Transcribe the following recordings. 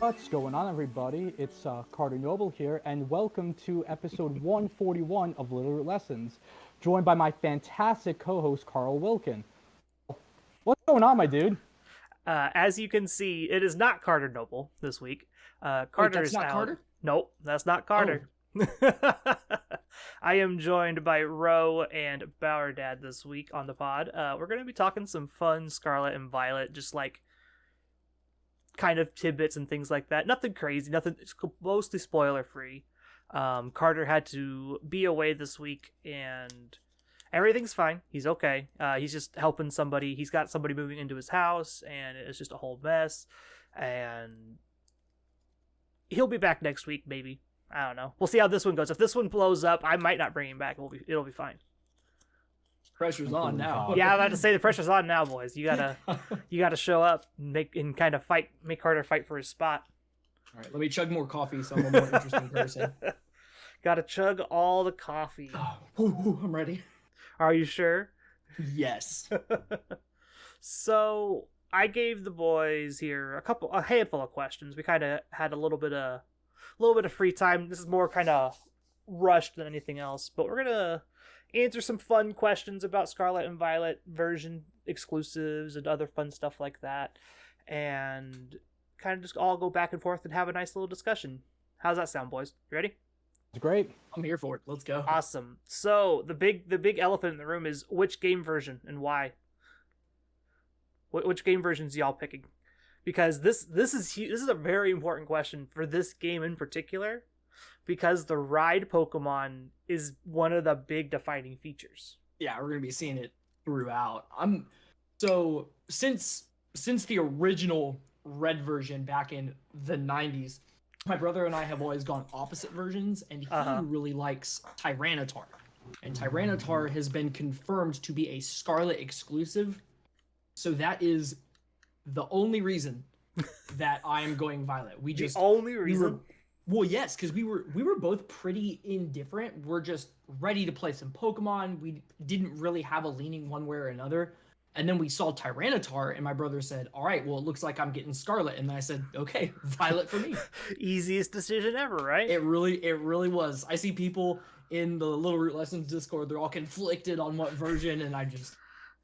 What's going on, everybody? It's Carter Noble here, and welcome to episode 141 of Littleroot Lessons, joined by my fantastic co-host Carl Wilkin. What's going on, my dude? As you can see, it is not Carter Noble this week. Wait, Carter that's is not out. Carter? Nope, that's not Oh, Carter. I am joined by Rho and Bauerdad this week on the pod. We're going to be talking some fun Scarlet and Violet, just like kind of tidbits and things like that. Nothing crazy, nothing. It's mostly spoiler free. Carter had to be away this week, and everything's fine. He's okay. He's just helping somebody. He's got somebody moving into his house, and it's just a whole mess. And he'll be back next week, maybe. I don't know. We'll see how this one goes. If this one blows up, I might not bring him back. It'll be fine. pressure's on now. Yeah, I'm about to say the pressure's on now, boys. You gotta show up and kind of fight. Make Carter fight for his spot. All right, let me chug more coffee so I'm a more interesting person. Gotta chug all the coffee. I'm ready. Are you sure? Yes. So I gave the boys here a handful of questions. We kind of had a little bit of free time. This is more kind of rushed than anything else, but we're gonna answer some fun questions about Scarlet and Violet version exclusives and other fun stuff like that, and kind of just all go back and forth and have a nice little discussion. How's that sound, boys? You ready? It's great. I'm here for it. Let's go. Awesome. So the big elephant in the room is which game version and why. Which game versions y'all picking? Because this is a very important question for this game in particular, because the ride Pokemon is one of the big defining features. Yeah, we're gonna be seeing it throughout. So since the original red version back in the 90s, my brother and I have always gone opposite versions, and he really likes Tyranitar. And Tyranitar has been confirmed to be a Scarlet exclusive. So that is the only reason that I am going Violet. The only reason? Well, yes, because we were both pretty indifferent. We're just ready to play some Pokemon. We didn't really have a leaning one way or another. And then we saw Tyranitar, and my brother said, "All right, well, it looks like I'm getting Scarlet." And then I said, "Okay, Violet for me." Easiest decision ever, right? It really was. I see people in the Littleroot Lessons Discord; they're all conflicted on what version, and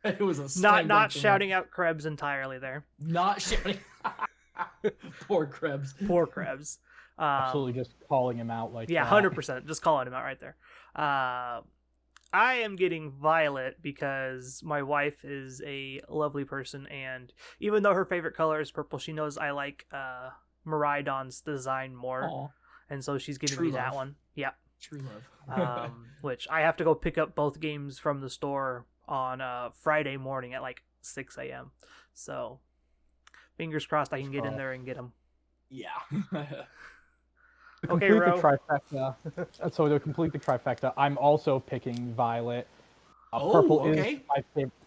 it was a not shouting out Krebs entirely there. Not shouting. Poor Krebs. Poor Krebs. Absolutely, just calling him out like yeah, that. 100%. Just calling him out right there. I am getting Violet because my wife is a lovely person, and even though her favorite color is purple, she knows I like Miraidon's design more. Aw. And so she's giving True me that love. one. Yeah. True love. Which I have to go pick up both games from the store on Friday morning at like 6 a.m. So fingers crossed I can get in there and get them. Yeah. To Okay, complete Ro. the trifecta, so to complete the trifecta, I'm also picking Violet. Okay.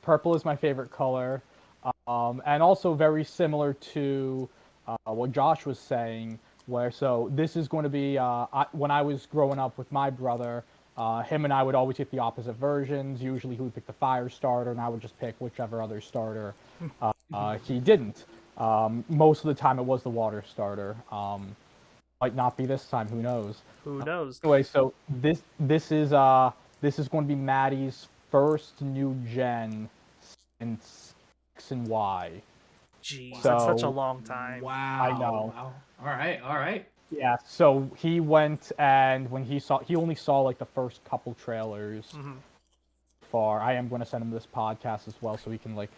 Purple is my favorite color, and also very similar to what Josh was saying. So this is going to be when I was growing up with my brother. Him and I would always get the opposite versions. Usually he would pick the fire starter, and I would just pick whichever other starter he didn't. Most of the time it was the water starter. Might not be this time. Who knows? Who knows? Anyway, so this is going to be Maddie's first new gen since X and Y. Jeez, So- that's such a long time. Wow. I know. Wow. All right. Yeah. So he went, and when he only saw like the first couple trailers. Mhm. I am going to send him this podcast as well, so he can like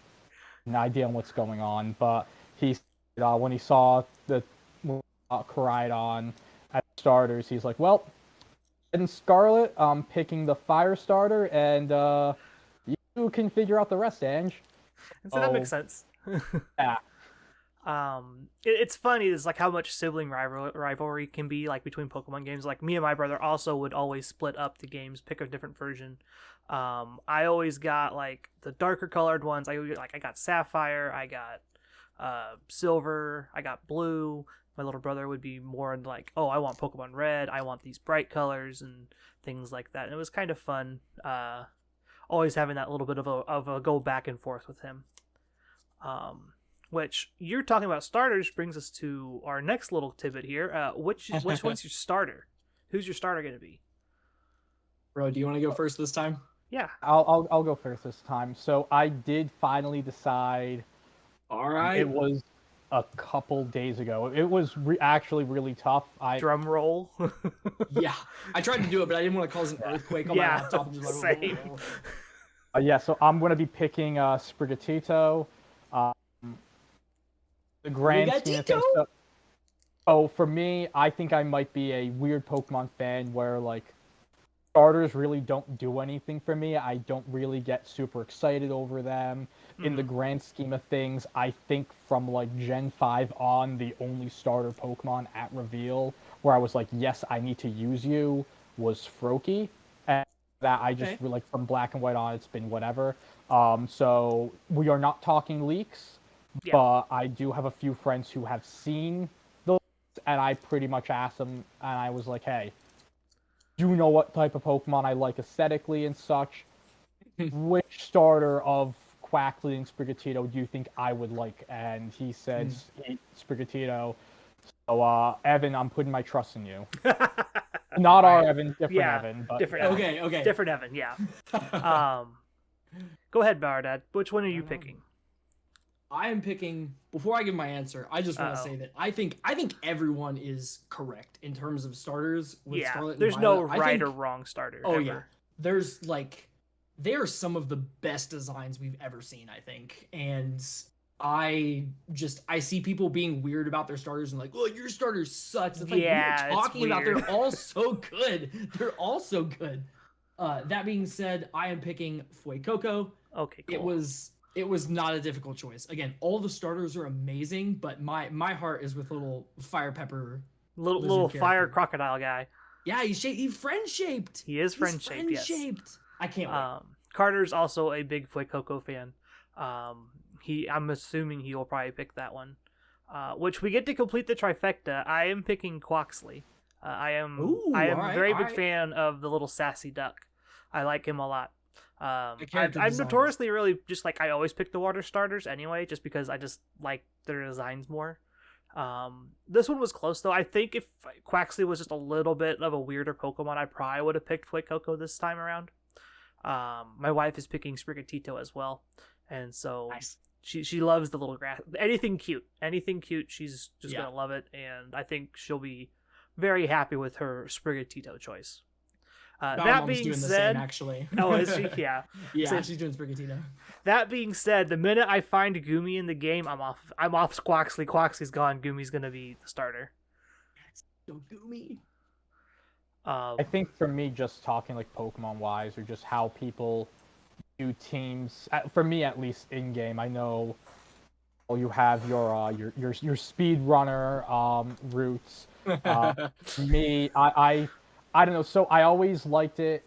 an idea on what's going on. But when he saw the Koraidon as starters, he's like, "Well, in Scarlet, I'm picking the fire starter, and you can figure out the rest, Ange." And so that makes sense. Yeah. It's funny. It's like how much sibling rivalry can be like between Pokemon games. Like me and my brother also would always split up the games, pick a different version. I always got like the darker colored ones. I got Sapphire, I got Silver, I got Blue. My little brother would be more in like, oh, I want Pokemon Red, I want these bright colors and things like that. And it was kind of fun. Always having that little bit of a go back and forth with him. Which you're talking about starters brings us to our next little tidbit here. Which one's your starter? Who's your starter going to be? Bro, do you want to go first this time? Yeah. I'll go first this time. So I did finally decide. All right. It was a couple days ago. It was actually really tough. Drum roll. Yeah, I tried to do it, but I didn't want to cause an earthquake on my laptop. And just like, same. Yeah, so I'm going to be picking Sprigatito. The grand scheme of things. So for me, I think I might be a weird Pokemon fan where like starters really don't do anything for me. I don't really get super excited over them. In the grand scheme of things, I think from like Gen 5 on, the only starter Pokemon at reveal where I was like, yes, I need to use you was Froakie. And that I just like from Black and White on, it's been whatever. So we are not talking leaks, but I do have a few friends who have seen those, and I pretty much asked them, and I was like, hey, do you know what type of Pokemon I like aesthetically and such? Which starter of Quackly and Sprigatito do you think I would like? And he said Sprigatito. So, Evan, I'm putting my trust in you. Not our Evan, different Evan. But different Evan. Okay. Different Evan, yeah. Go ahead, Bauerdad. Which one are you picking? I am picking. Before I give my answer, I just want to say that I think everyone is correct in terms of starters with Scarlet and there's Violet. no right or wrong starter. Oh ever. yeah, there's like they are some of the best designs we've ever seen, I think, and I see people being weird about their starters and like, oh, your starter sucks. It's like we are talking about they're all so good. They're all so good. That being said, I am picking Fuecoco. Okay, cool. It was not a difficult choice. Again, all the starters are amazing, but my heart is with little fire pepper, little fire crocodile guy. Yeah, he's friend shaped. He is friend shaped. Yes. I can't wait. Carter's also a big Fuecoco fan. I'm assuming he will probably pick that one. Which we get to complete the trifecta. I am picking Quaxley. I am a very big fan of the little sassy duck. I like him a lot. I'm notoriously really just like I always pick the water starters anyway, just because I just like their designs more. This one was close though. I think if Quaxley was just a little bit of a weirder Pokemon, I probably would have picked Fuecoco this time around. My wife is picking Sprigatito as well, and so she loves the little grass. Anything cute, she's just gonna love it, and I think she'll be very happy with her Sprigatito choice. That being said, the same, actually. Oh, is she? Yeah. Yeah, so, she's doing Sprigatito. That being said, the minute I find Gumi in the game, I'm off Quaxley. Quaxley's gone. Gumi's gonna be the starter. So Gumi. I think for me, just talking like Pokemon wise, or just how people do teams. For me, at least in game, I know you have your speed runner routes. Me, I don't know. So I always liked it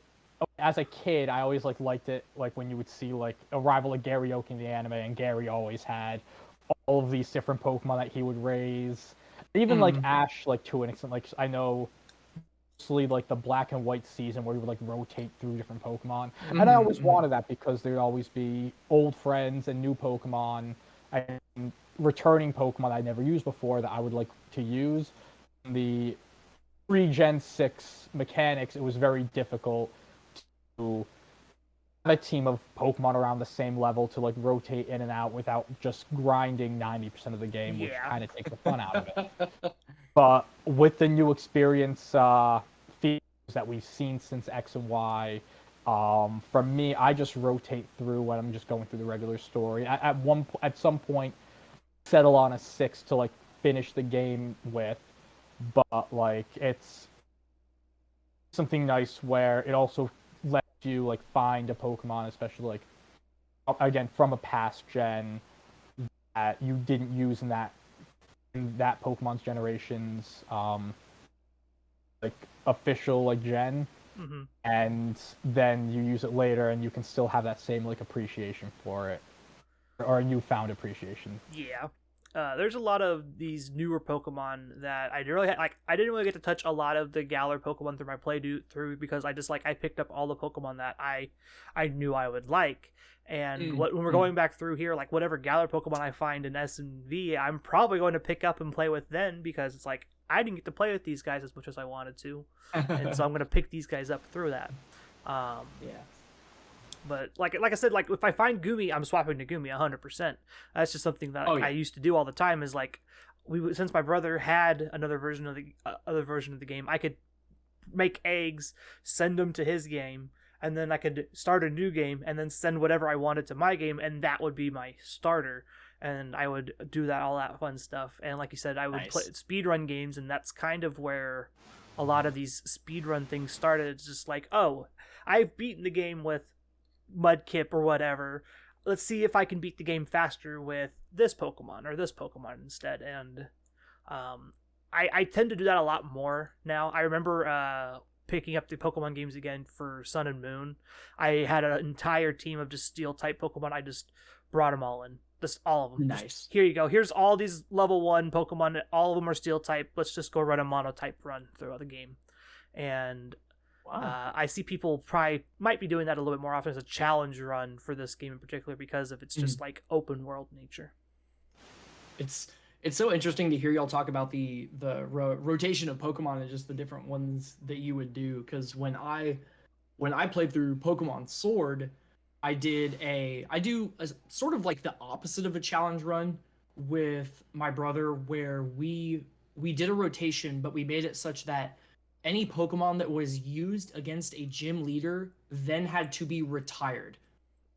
as a kid. I always liked it like when you would see like a rival like Gary Oak in the anime, and Gary always had all of these different Pokemon that he would raise. Even like Ash, like to an extent, like I know mostly like the Black and White season where he would like rotate through different Pokemon, and I always wanted that because there'd always be old friends and new Pokemon and returning Pokemon I never used before that I would like to use. The pre-Gen 6 mechanics, it was very difficult to have a team of Pokemon around the same level to like rotate in and out without just grinding 90% of the game, which kind of takes the fun out of it. But with the new experience features that we've seen since X and Y, for me, I just rotate through when I'm just going through the regular story. At some point, settle on a 6 to like finish the game with. But like it's something nice where it also lets you like find a Pokemon, especially like again from a past gen that you didn't use in that Pokemon's generation's like official like gen, and then you use it later and you can still have that same like appreciation for it, or a newfound appreciation. Yeah. there's a lot of these newer Pokemon that I didn't really I didn't really get to touch a lot of the Galar Pokemon through my through because I just I picked up all the Pokemon that I knew I would like. And when we're going back through here, like whatever Galar Pokemon I find in S and V, I'm probably going to pick up and play with then, because it's like I didn't get to play with these guys as much as I wanted to, and so I'm going to pick these guys up through that. Yeah. But like I said, like if I find Gumi, I'm swapping to Gumi 100%. That's just something that I used to do all the time. Is like since my brother had another version of the game, I could make eggs, send them to his game, and then I could start a new game and then send whatever I wanted to my game, and that would be my starter. And I would do all that fun stuff. And like you said, I would play speedrun games, and that's kind of where a lot of these speedrun things started. It's just like, oh, I've beaten the game with Mudkip or whatever. Let's see if I can beat the game faster with this Pokemon or this Pokemon instead. And I tend to do that a lot more now. I remember picking up the Pokemon games again for Sun and Moon. I had an entire team of just Steel type Pokemon. I just brought them all in. Just all of them. Nice. Just, here you go. Here's all these level 1 Pokemon. All of them are Steel type. Let's just go run a Mono type run throughout the game. And wow. I see people might be doing that a little bit more often as a challenge run for this game in particular, because of its just like open world nature. It's so interesting to hear y'all talk about the rotation of Pokemon and just the different ones that you would do. Because when I played through Pokemon Sword, I do a sort of like the opposite of a challenge run with my brother, where we did a rotation, but we made it such that any Pokemon that was used against a gym leader then had to be retired.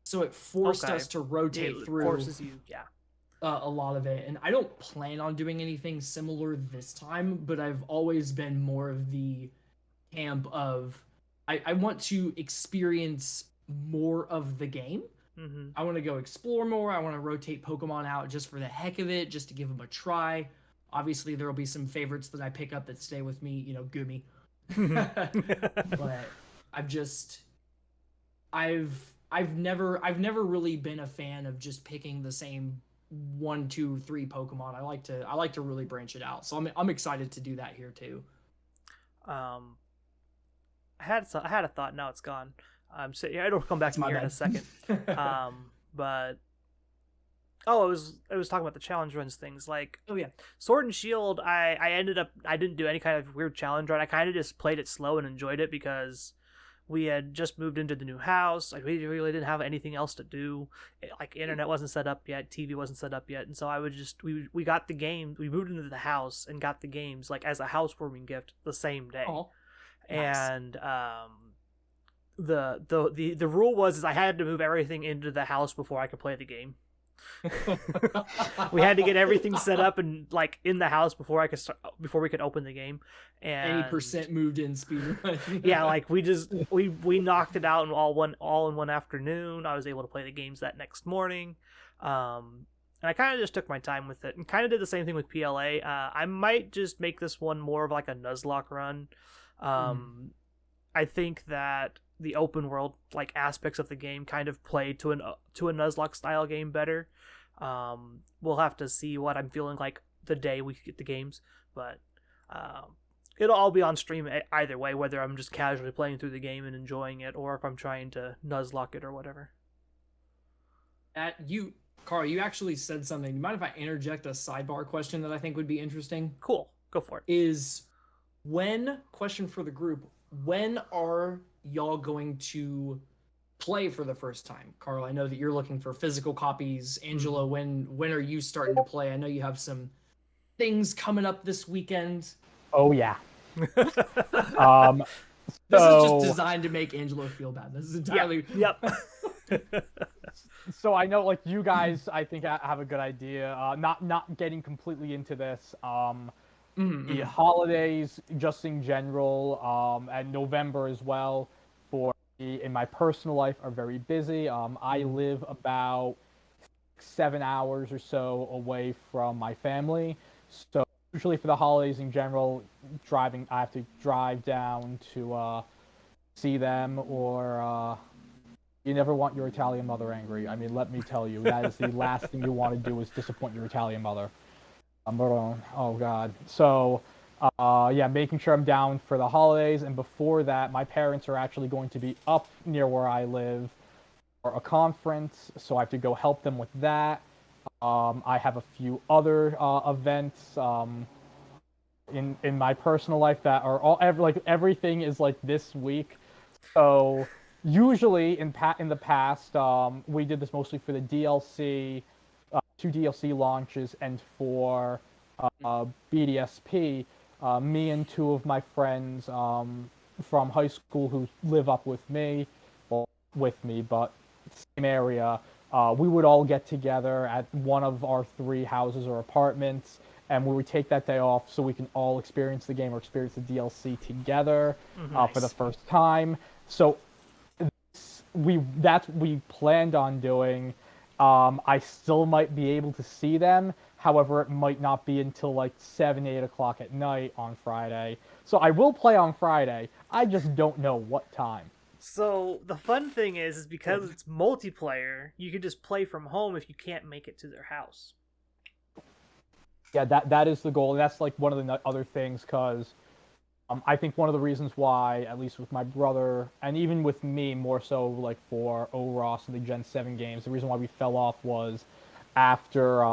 So it forced us to rotate through. Forces you, yeah. A lot of it. And I don't plan on doing anything similar this time, but I've always been more of the camp of I want to experience more of the game. Mm-hmm. I want to go explore more. I want to rotate Pokemon out just for the heck of it, just to give them a try. Obviously, there will be some favorites that I pick up that stay with me, Gumi. But I've never really been a fan of just picking the same 1, 2, 3 Pokemon. I like to really branch it out. So I'm excited to do that here too. I had a thought. Now it's gone. So yeah, it'll come back to me here in a second. But I was talking about the challenge runs things. Like, oh yeah, Sword and Shield. I didn't do any kind of weird challenge run. I kind of just played it slow and enjoyed it because we had just moved into the new house. Like, we really didn't have anything else to do. Like, internet wasn't set up yet, TV wasn't set up yet, and so I would just we got the game. We moved into the house and got the games like as a housewarming gift the same day. Oh, nice. And the rule was I had to move everything into the house before I could play the game. We had to get everything set up and like in the house before we could open the game. And any percent moved in speed. Yeah, like we knocked it out in all in one afternoon. I was able to play the games that next morning. And I kind of just took my time with it and kind of did the same thing with PLA. I might just make this one more of like a Nuzlocke run. I think that the open world like aspects of the game kind of play to a Nuzlocke style game better. We'll have to see what I'm feeling like the day we get the games, but it'll all be on stream either way, whether I'm just casually playing through the game and enjoying it, or if I'm trying to Nuzlocke it or whatever. Carl, you actually said something. You mind if I interject a sidebar question that I think would be interesting? Cool, go for it. Question for the group, when are y'all going to play for the first time? Carl, I know that you're looking for physical copies. Angelo, when are you starting to play? I know you have some things coming up this weekend. Oh yeah. This is just designed to make Angelo feel bad. This is entirely yep. So I know like you guys I think have a good idea. Not getting completely into this. The holidays just in general, and November as well for me in my personal life are very busy. I live about 7 hours or so away from my family, so usually for the holidays in general, I have to drive down to see them, or you never want your Italian mother angry. I mean, let me tell you, that is the last thing you want to do is disappoint your Italian mother. Oh God. So, yeah, making sure I'm down for the holidays, and before that, my parents are actually going to be up near where I live for a conference, so I have to go help them with that. I have a few other events in my personal life that are like everything is like this week. So usually in the past, we did this mostly for the DLC, two DLC launches, and for BDSP. Me and two of my friends from high school who live up with me, well, but same area. We would all get together at one of our three houses or apartments, and we would take that day off so we can all experience the game or experience the DLC together for the Nice. first time. So that's what we planned on doing. I still might be able to see them. However, it might not be until like 7, 8 o'clock at night on Friday. So I will play on Friday. I just don't know what time. So the fun thing is because it's multiplayer, you can just play from home if you can't make it to their house. Yeah, that is the goal. And that's like one of the other things because I think one of the reasons why, at least with my brother, and even with me more so like for OROS and the Gen 7 games, the reason why we fell off was after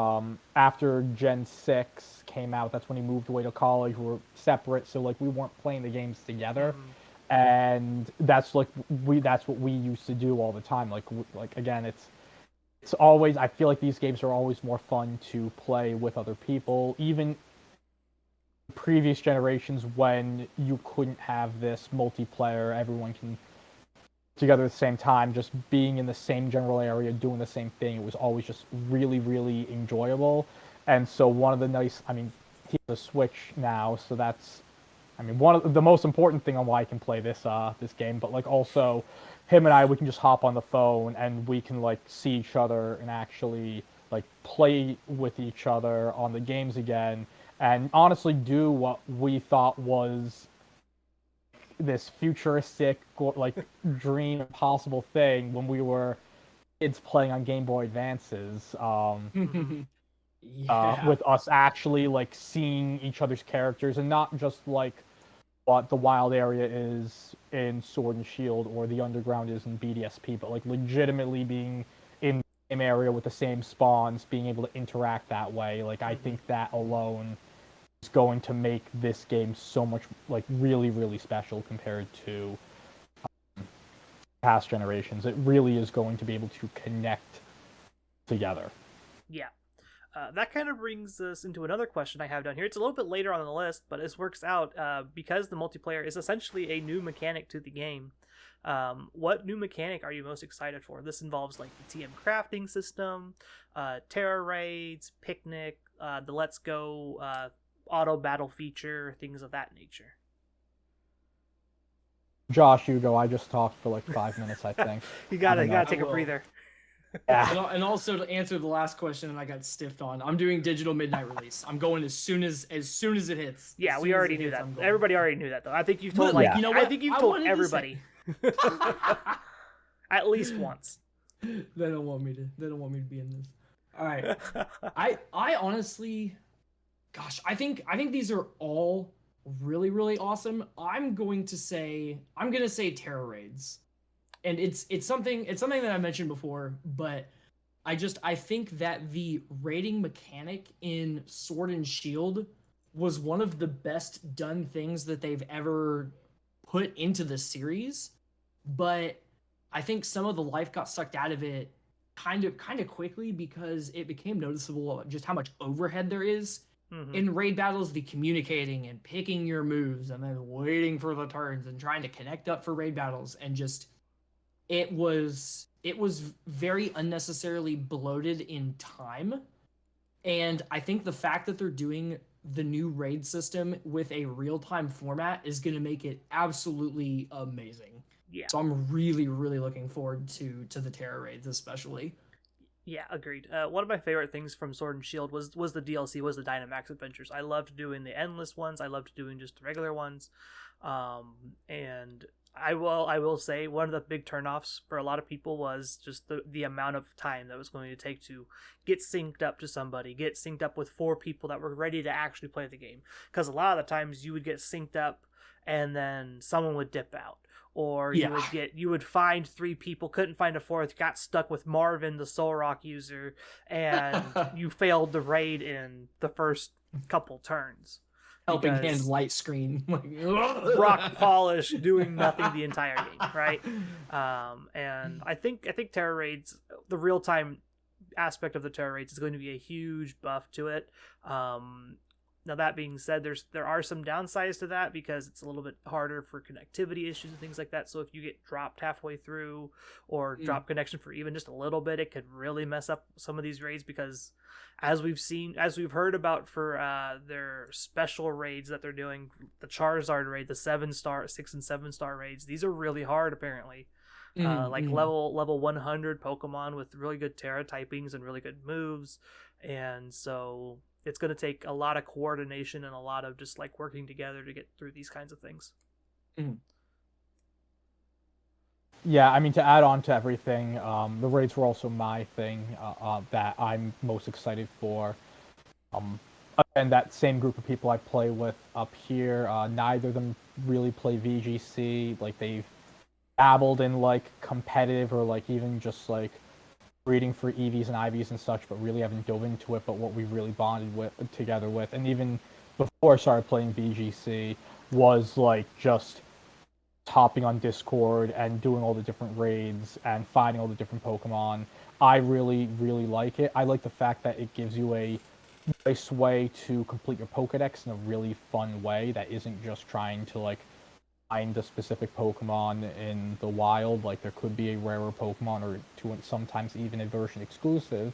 Gen 6 came out, that's when he moved away to college. We were separate, so like we weren't playing the games together. Mm-hmm. And that's what we used to do all the time. Like again, it's always I feel like these games are always more fun to play with other people, even previous generations when you couldn't have this multiplayer, everyone can together at the same time, just being in the same general area, doing the same thing. It was always just really, really enjoyable. And so one of the nice, I mean, he has a Switch now, so that's, I mean, one of the most important thing on why I can play this game. But like also, him and I, we can just hop on the phone and we can like see each other and actually like play with each other on the games again and honestly do what we thought was this futuristic like dream possible thing when we were kids playing on Game Boy Advances Yeah. with us actually like seeing each other's characters and not just like what the wild area is in Sword and Shield or the underground is in BDSP, but like legitimately being in the same area with the same spawns, being able to interact that way. Like I think that alone is going to make this game so much like really, really special compared to past generations. It really is going to be able to connect together. Yeah. That kind of brings us into another question I have down here. It's a little bit later on the list, but this works out because the multiplayer is essentially a new mechanic to the game. What new mechanic are you most excited for? This involves like the TM crafting system, terror raids, picnic, the Let's Go auto battle feature, things of that nature. Josh, you go. I just talked for like 5 minutes, I think. You gotta take I a will. breather. Yeah. And also to answer the last question, and I got stiffed on. I'm doing digital midnight release. I'm going as soon as it hits. Yeah, As we soon as already it knew hits, that. I'm going. Everybody already knew that, though. I think you've told Look, like you know I what? think you've I told wanted to everybody at least once. They don't want me to. They don't want me to be in this. All right. I honestly, gosh, I think these are all really really awesome. I'm going to say terror raids, and it's something that I mentioned before, but I think that the raiding mechanic in Sword and Shield was one of the best done things that they've ever put into the series, but I think some of the life got sucked out of it kind of quickly because it became noticeable just how much overhead there is Mm-hmm. in raid battles, the communicating and picking your moves and then waiting for the turns and trying to connect up for raid battles and just it was very unnecessarily bloated in time. And I think the fact that they're doing the new raid system with a real-time format is going to make it absolutely amazing. Yeah. So I'm really really looking forward to the terror raids especially. Yeah, agreed. One of my favorite things from Sword and Shield was the DLC, was the Dynamax adventures. I loved doing the endless ones. I loved doing just the regular ones, and I will say one of the big turnoffs for a lot of people was just the amount of time that was going to take to get synced up to somebody, get synced up with 4 people that were ready to actually play the game. Because a lot of the times you would get synced up and then someone would dip out, or you would find 3 people, couldn't find a fourth, got stuck with Marvin, the Soul Rock user, and you failed the raid in the first couple turns. Helping Hand light screen, rock polish, doing nothing the entire game, right? And I think terror raids, the real time aspect of the terror raids, is going to be a huge buff to it. Now that being said, there are some downsides to that because it's a little bit harder for connectivity issues and things like that. So if you get dropped halfway through or drop connection for even just a little bit, it could really mess up some of these raids, because as we've heard about for their special raids that they're doing, the Charizard raid, the 7-star, 6 and 7-star raids, these are really hard apparently. Level 100 Pokemon with really good Terra typings and really good moves, and so it's going to take a lot of coordination and a lot of just like working together to get through these kinds of things. Yeah, I mean, to add on to everything, the raids were also my thing that I'm most excited for. And that same group of people I play with up here, neither of them really play VGC. Like, they've dabbled in like competitive or like even just like breeding for EVs and IVs and such, but really haven't dove into it. But what we really bonded together with, and even before I started playing VGC, was like just hopping on Discord and doing all the different raids and finding all the different Pokemon. I really, really like it. I like the fact that it gives you a nice way to complete your Pokedex in a really fun way that isn't just trying to like find a specific Pokemon in the wild. Like, there could be a rarer Pokemon or sometimes even a version exclusive.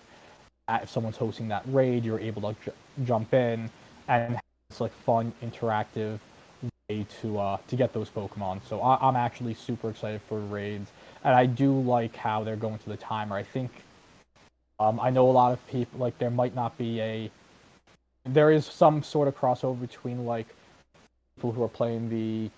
If someone's hosting that raid, you're able to jump in and it's like fun, interactive way to get those Pokemon. So I'm actually super excited for raids, and I do like how they're going to the timer. I think I know a lot of people, like, there is some sort of crossover between like people who are playing the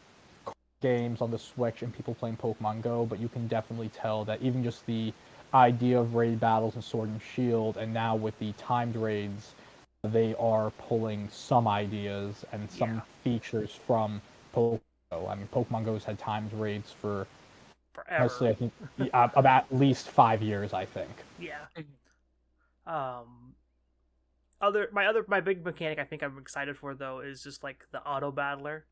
games on the Switch and people playing Pokemon Go, but you can definitely tell that even just the idea of raid battles and Sword and Shield, and now with the timed raids, they are pulling some ideas and some features from Pokemon Go. I mean, Pokemon Go's had timed raids for forever. Honestly, I think about at least 5 years, I think. Yeah. My big mechanic I think I'm excited for though is just like the auto battler.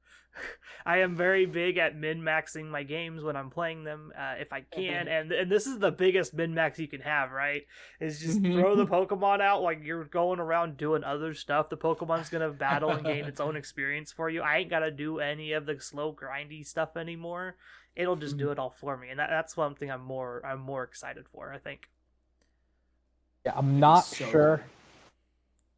I am very big at min-maxing my games when I'm playing them, if I can, and this is the biggest min-max you can have, right? Is just throw the Pokemon out like you're going around doing other stuff. The Pokemon's gonna battle and gain its own experience for you. I ain't gotta do any of the slow grindy stuff anymore. It'll just do it all for me, and that's one thing I'm more excited for, I think. Yeah, I'm not sure.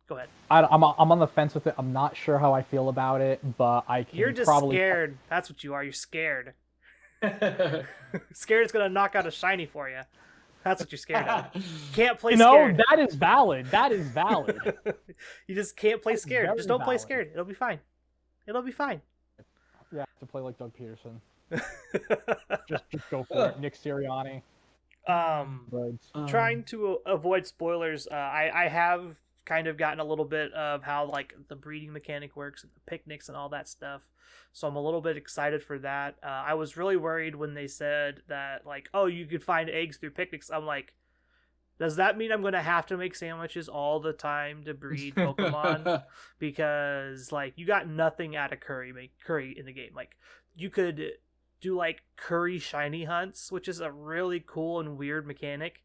Go ahead. I'm on the fence with it. I'm not sure how I feel about it, but I can. You're just probably... scared. That's what you are. You're scared. Scared it's gonna knock out a shiny for you. That's what you're scared of. Can't play scared. No, that is valid. That is valid. You just can't play scared. Just don't play scared. It'll be fine. It'll be fine. Yeah, to play like Doug Peterson. just go for it. Nick Sirianni. Trying to avoid spoilers. I have kind of gotten a little bit of how like the breeding mechanic works and the picnics and all that stuff, so I'm a little bit excited for that. I was really worried when they said that like, oh, you could find eggs through picnics. I'm like, does that mean I'm gonna have to make sandwiches all the time to breed Pokemon? Because like, you got nothing out of curry in the game. Like, you could do like curry shiny hunts, which is a really cool and weird mechanic,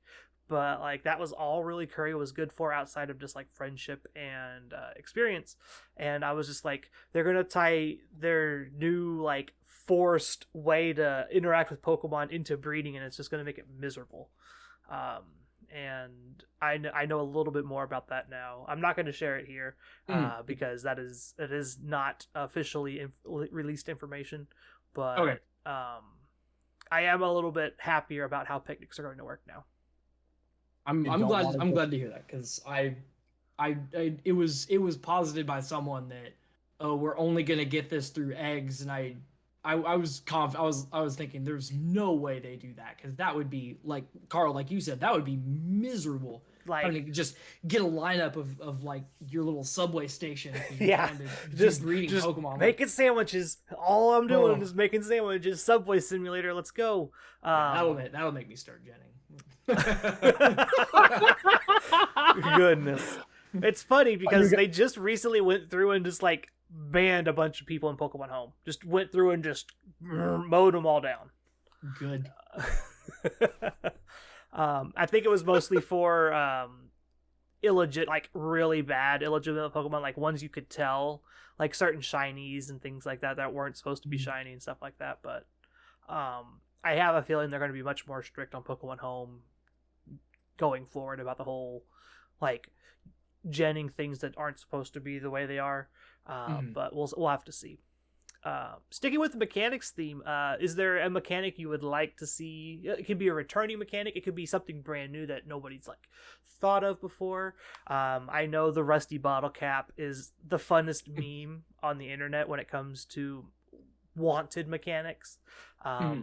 but like, that was all really curry was good for outside of just like friendship and experience. And I was just like, they're gonna tie their new like forced way to interact with Pokemon into breeding, and it's just gonna make it miserable. And I know a little bit more about that now. I'm not going to share it here because it is not officially released information, but okay. I am a little bit happier about how picnics are going to work now. I'm glad to hear that, because it was posited by someone that, oh, we're only gonna get this through eggs, and I I was I was thinking there's no way they do that, because that would be like Carl, like you said, that would be miserable. Like, Having to just get a lineup of like your little subway station. yeah, trying to do just breeding just Pokemon. making sandwiches. All I'm doing Oh. is making sandwiches. Subway Simulator, let's go. That'll make me start jetting. Goodness. It's funny because they just recently went through and just like banned a bunch of people in Pokemon Home. Just went through and just mowed them all down. Good. I think it was mostly for like really bad illegitimate Pokemon, like ones you could tell, like certain shinies and things like that weren't supposed to be shiny and stuff like that. But I have a feeling they're going to be much more strict on Pokemon Home going forward about the whole like genning things that aren't supposed to be the way they are. But we'll have to see. Sticking with the mechanics theme, is there a mechanic you would like to see? It could be a returning mechanic. It could be something brand new that nobody's like thought of before. I know the rusty bottle cap is the funnest meme on the internet when it comes to wanted mechanics,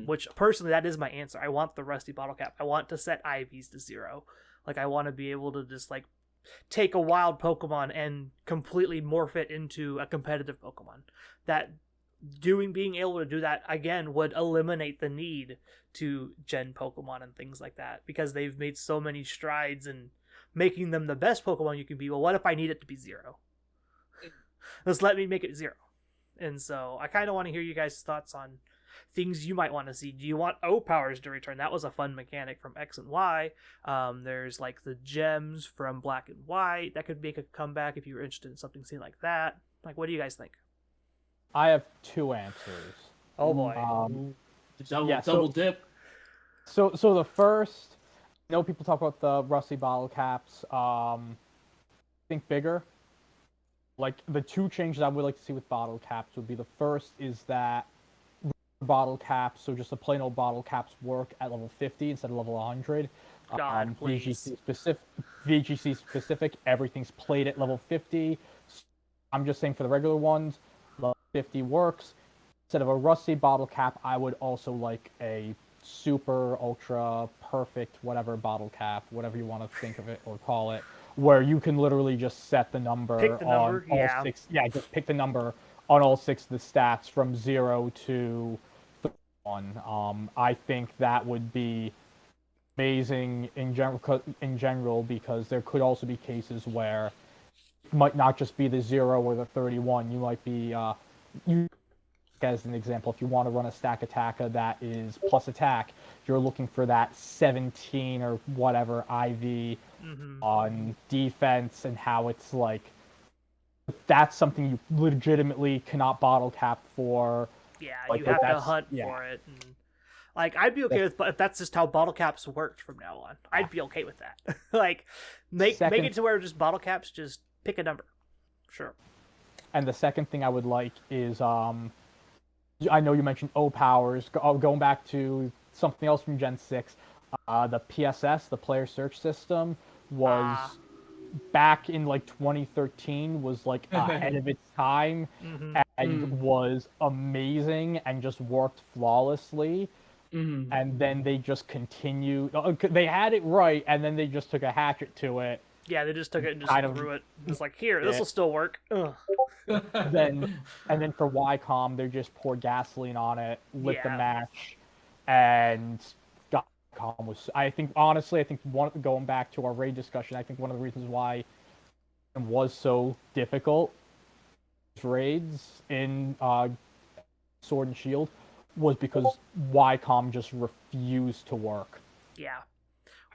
which personally, that is my answer. I want the rusty bottle cap. I want to set IVs to 0. Like, I want to be able to just like take a wild Pokemon and completely morph it into a competitive Pokemon. Being able to do that again would eliminate the need to gen Pokemon and things like that, because they've made so many strides in making them the best Pokemon you can be. Well, what if I need it to be 0? Let's let me make it 0. And so I kind of want to hear you guys' thoughts on things you might want to see. Do you want O powers to return? That was a fun mechanic from X and Y. There's like the gems from Black and White that could make a comeback if you were interested in something seen like that. Like, what do you guys think? I have 2 answers. Oh boy. Double dip. So the first, I know people talk about the rusty bottle caps. Think bigger. Like, the 2 changes I would like to see with bottle caps would be, the first is that bottle caps, so just the plain old bottle caps, work at level 50 instead of level 100. God, please. VGC specific, everything's played at level 50. I'm just saying for the regular ones, level 50 works. Instead of a rusty bottle cap, I would also like a super, ultra, perfect, whatever bottle cap, whatever you want to think of it or call it, where you can literally just set the number on all 6. Yeah, just pick the number on all 6 of the stats from 0 to 31. I think that would be amazing in general, because there could also be cases where it might not just be the 0 or the 31. You might be as an example, if you want to run a stack attacker that is plus attack, you're looking for that 17 or whatever IV on defense, and how it's like, that's something you legitimately cannot bottle cap for. Yeah, like, you have to hunt for it. And, like, I'd be okay if that's just how bottle caps worked from now on. I'd be okay with that. Like, make it to where just bottle caps, just pick a number. Sure. And the second thing I would like is, I know you mentioned O powers. Going back to something else from Gen 6, the PSS, the player search system, was back in like 2013, was like ahead of its time, and was amazing and just worked flawlessly. And then they just continued. They had it right, and then they just took a hatchet to it. Yeah, they just took it and just threw it. It's like, here, this will still work. And then for YCOM, they just poured gasoline on it, lit the match, and YCOM was. I think going back to our raid discussion, I think one of the reasons why it was so difficult raids in Sword and Shield was because YCOM just refused to work. Yeah.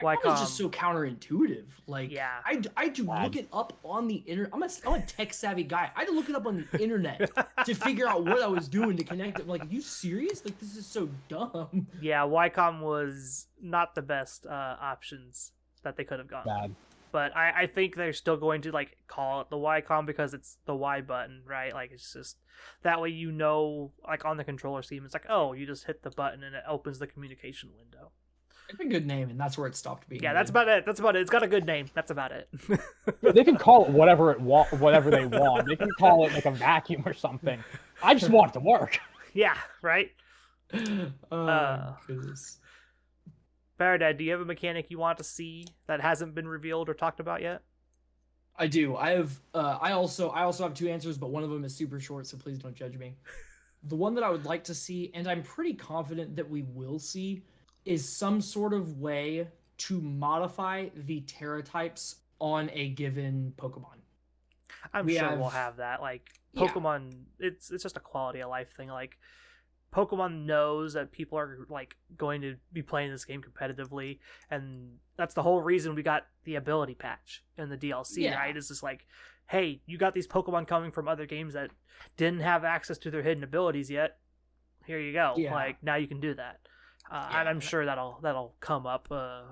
YCOM was just so counterintuitive. Like, yeah. I had to look it up on the internet. I'm a tech savvy guy. I had to look it up on the internet to figure out what I was doing to connect it. I'm like, are you serious? Like, this is so dumb. Yeah, YCOM was not the best options that they could have gone. Bad. But I think they're still going to like call it the YCOM because it's the Y button, right? Like, it's just that way, you know, like on the controller scheme, it's like, oh, you just hit the button and it opens the communication window. It's a good name, and that's where it stopped being. Yeah, that's about it. It's got a good name. That's about it. They can call it whatever they want. They can call it like a vacuum or something. I just want it to work. Yeah, right. Oh goodness. Bauerdad, do you have a mechanic you want to see that hasn't been revealed or talked about yet? I do. I have. I also have two answers, but one of them is super short, so please don't judge me. The one that I would like to see, and I'm pretty confident that we will see, is some sort of way to modify the Terra types on a given Pokemon. I'm sure we'll have that. Like Yeah. Pokemon, it's just a quality of life thing. Like Pokemon knows that people are like going to be playing this game competitively, and that's the whole reason we got the ability patch in the DLC, Yeah. right? It's just like, hey, you got these Pokemon coming from other games that didn't have access to their hidden abilities yet. Here you go. Yeah. Like now you can do that, Yeah. and I'm sure that'll come up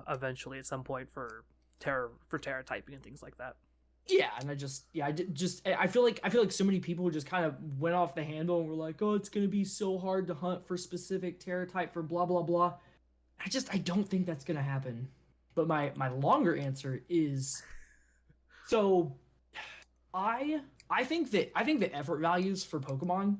eventually at some point for Terra typing and things like that. Yeah, and I feel like so many people just kind of went off the handle and were like, "Oh, it's gonna be so hard to hunt for specific Terra type for blah blah blah." I don't think that's gonna happen. But my longer answer is, so I think that effort values for Pokemon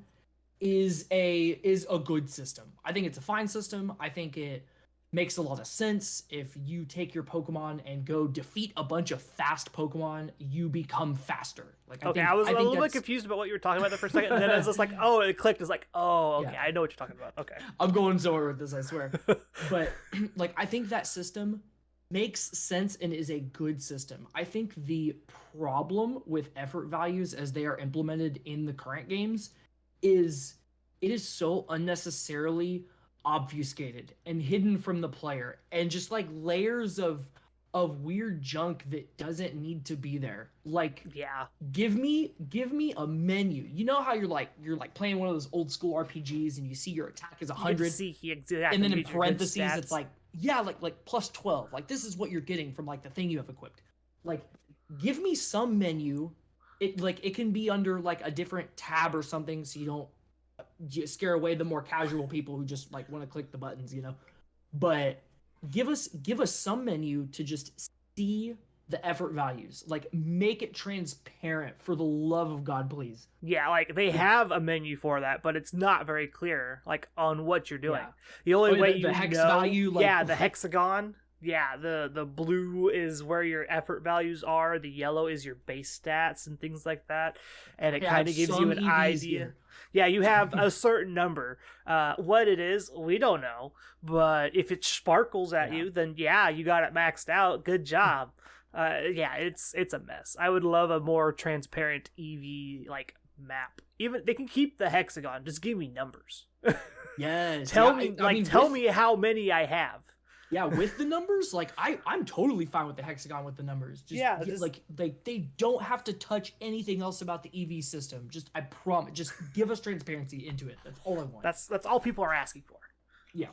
is a good system. I think it's a fine system. I think it makes a lot of sense. If you take your Pokemon and go defeat a bunch of fast Pokemon, you become faster. Like I was a little bit confused about what you were talking about there for a second, and then I was just like, oh, it clicked. It's like, oh, okay, Yeah. I know what you're talking about. Okay. I'm going somewhere with this, I swear. But like I think that system makes sense and is a good system. I think the problem with effort values as they are implemented in the current games is it is so unnecessarily obfuscated and hidden from the player, and just like layers of weird junk that doesn't need to be there. Like Yeah. give me a menu. You know how you're playing one of those old school RPGs and you see your attack is 100, and then in parentheses it's like, yeah, like plus 12. Like this is what you're getting from like the thing you have equipped. Like give me some menu. It can be under like a different tab or something, so you don't scare away the more casual people who just like want to click the buttons, you know. But give us some menu to just see the effort values. Like make it transparent, for the love of God, please. Yeah, like they have a menu for that, but it's not very clear, like on what you're doing. Yeah. The only way the hex value, like, yeah, the hexagon. Yeah, the blue is where your effort values are. The yellow is your base stats and things like that, and it kind of gives you an idea. Here. Yeah, you have a certain number. What it is, we don't know. But if it sparkles at you, then yeah, you got it maxed out. Good job. Yeah, it's a mess. I would love a more transparent EV like map. Even they can keep the hexagon. Just give me numbers. Yes. Tell me how many I have. Yeah, with the numbers, like I'm totally fine with the hexagon with the numbers. Just like they don't have to touch anything else about the EV system. Just I promise, just give us transparency into it. That's all I want. That's all people are asking for. Yeah.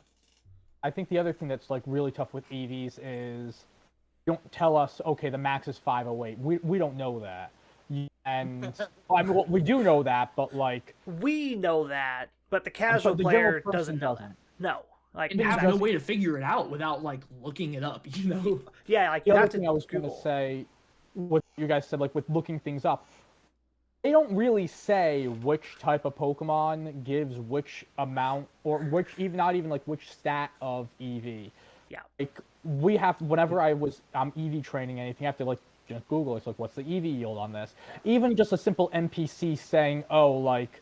I think the other thing that's like really tough with EVs is don't tell us, okay, the max is 508. We don't know that. And I mean, well, we do know that, but like we know that, but the casual the player general doesn't know doesn't. that. No. Like And have no way to figure it out without like looking it up, you know? Yeah, like the you other have to thing I was going Google. to say, what you guys said, like with looking things up, they don't really say which type of Pokemon gives which amount, or which even not even like which stat of EV. Yeah. Like we have, whenever I'm EV training anything, I have to like just Google. It's like, what's the EV yield on this? Even just a simple NPC saying, oh, like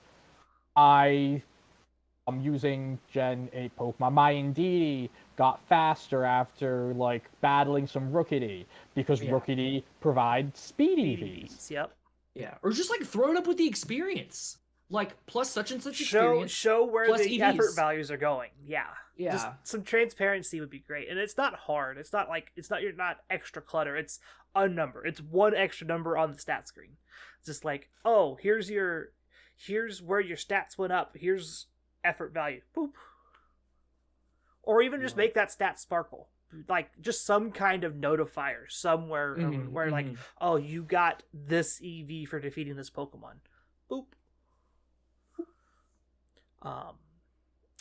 I'm using Gen 8 Pokemon. My Indeedee got faster after like battling some Rookidee because Rookidee provides speed EVs. Yep. Yeah, or just like throw it up with the experience, like plus such and such Show experience. where plus the EVs. effort values are going. Yeah. Yeah. Just some transparency would be great, and it's not hard. It's not you're not extra clutter. It's a number. It's one extra number on the stat screen. It's just like, oh, here's where your stats went up. Here's effort value. Boop. Or even just make that stat sparkle. Like just some kind of notifier somewhere where like, oh, you got this EV for defeating this Pokemon. Boop.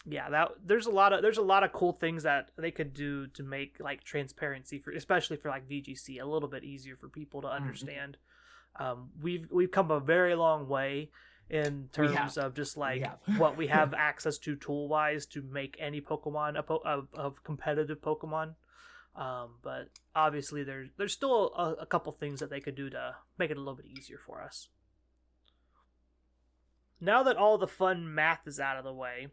Yeah, there's a lot of cool things that they could do to make like transparency for, especially for like VGC, a little bit easier for people to understand. We've come a very long way in We terms have. of just We like have. what we have access to tool wise to make any Pokemon of competitive Pokemon. But obviously, there's still a couple things that they could do to make it a little bit easier for us. Now that all the fun math is out of the way,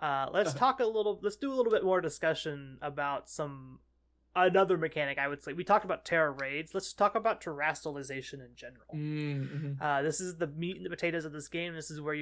let's do a little bit more discussion about another mechanic. I would say we talked about Terra raids. Let's talk about terrestrialization in general. Mm-hmm. This is the meat and the potatoes of this game. This is where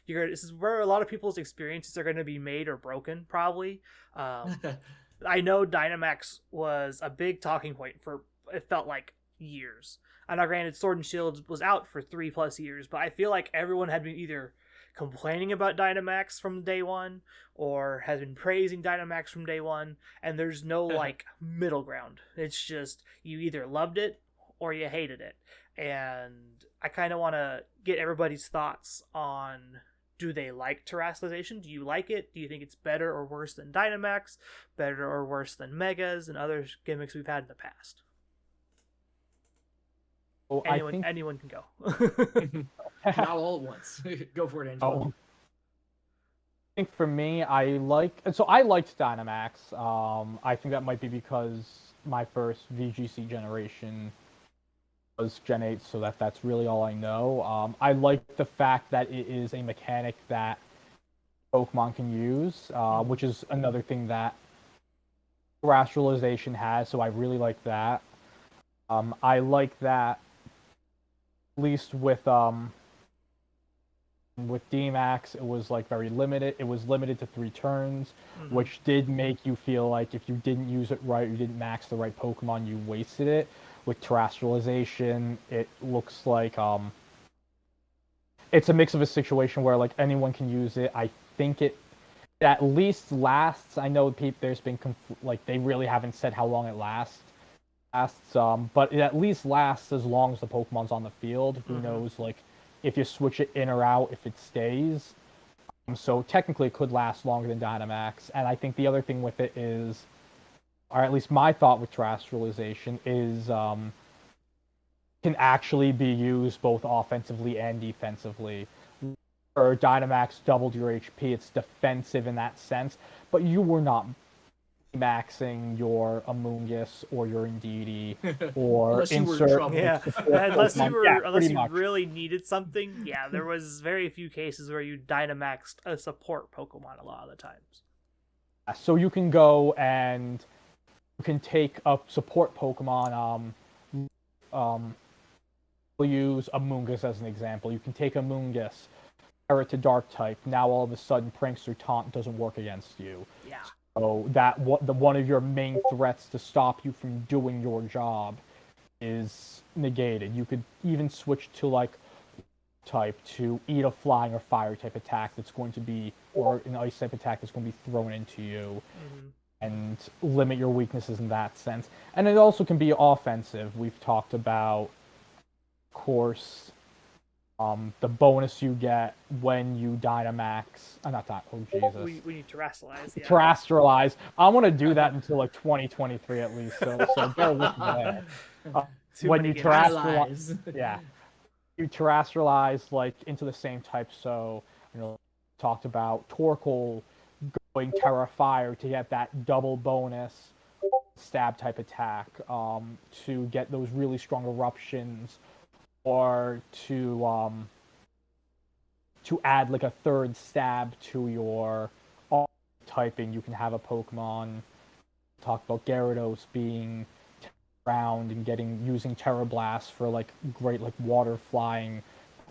this is where a lot of people's experiences are gonna be made or broken, probably. I know Dynamax was a big talking point for, it felt like, years. I know, granted, Sword and Shield was out for 3+ years, but I feel like everyone had been either complaining about Dynamax from day one or has been praising Dynamax from day one, and there's no like middle ground. It's just you either loved it or you hated it. And I kind of want to get everybody's thoughts on, do they like terrestrialization? Do you like it? Do you think it's better or worse than Dynamax? Better or worse than Megas and other gimmicks we've had in the past? Well, Anyone can go. Not all at once. Go for it, Angelo. I think for me, I liked Dynamax. I think that might be because my first VGC generation was Gen 8, so that's really all I know. I like the fact that it is a mechanic that Pokemon can use, which is another thing that Terrestrialization has, so I really like that. I like that, at least with DMAX, it was like very limited. It was limited to 3 turns, which did make you feel like if you didn't use it right, you didn't max the right Pokemon, you wasted it. With terrestrialization, it looks like it's a mix of a situation where like anyone can use it. I think it at least lasts. I know there's been like they really haven't said how long it lasts, but it at least lasts as long as the Pokemon's on the field. Who knows, like if you switch it in or out, if it stays. So technically, it could last longer than Dynamax. And I think the other thing with it is, or at least my thought with terrestrialization is, can actually be used both offensively and defensively. Or Dynamax doubled your HP, it's defensive in that sense, but you were not maxing your Amoonguss or your Indeedee or Unless you were in insert. trouble. Yeah, unless you were, unless you much. really needed something. Yeah, there was very few cases where you Dynamaxed a support Pokemon a lot of the times. So you can go and you can take a support Pokemon. We'll use Amoonguss as an example. You can take Amoonguss, pair it to Dark type. Now all of a sudden, Prankster Taunt doesn't work against you. Yeah. So that one of your main threats to stop you from doing your job is negated. You could even switch to like type to eat a flying or fire type attack that's going to be, or an ice type attack that's going to be thrown into you, and limit your weaknesses in that sense. And it also can be offensive. We've talked about, of course, the bonus you get when you Dynamax. Oh Jesus. We need to terrestrialize. Yeah. Terrestrialize. I want to do that until like 2023 at least. So bear with me there. When you terrestrialize, yeah, you terrestrialize like into the same type. So talked about Torkoal going Terra Fire to get that double bonus stab type attack. To get those really strong eruptions. Or to add like a third stab to your typing, you can have a Pokemon. Talk about Gyarados being ground and using Terra Blast for like great like water flying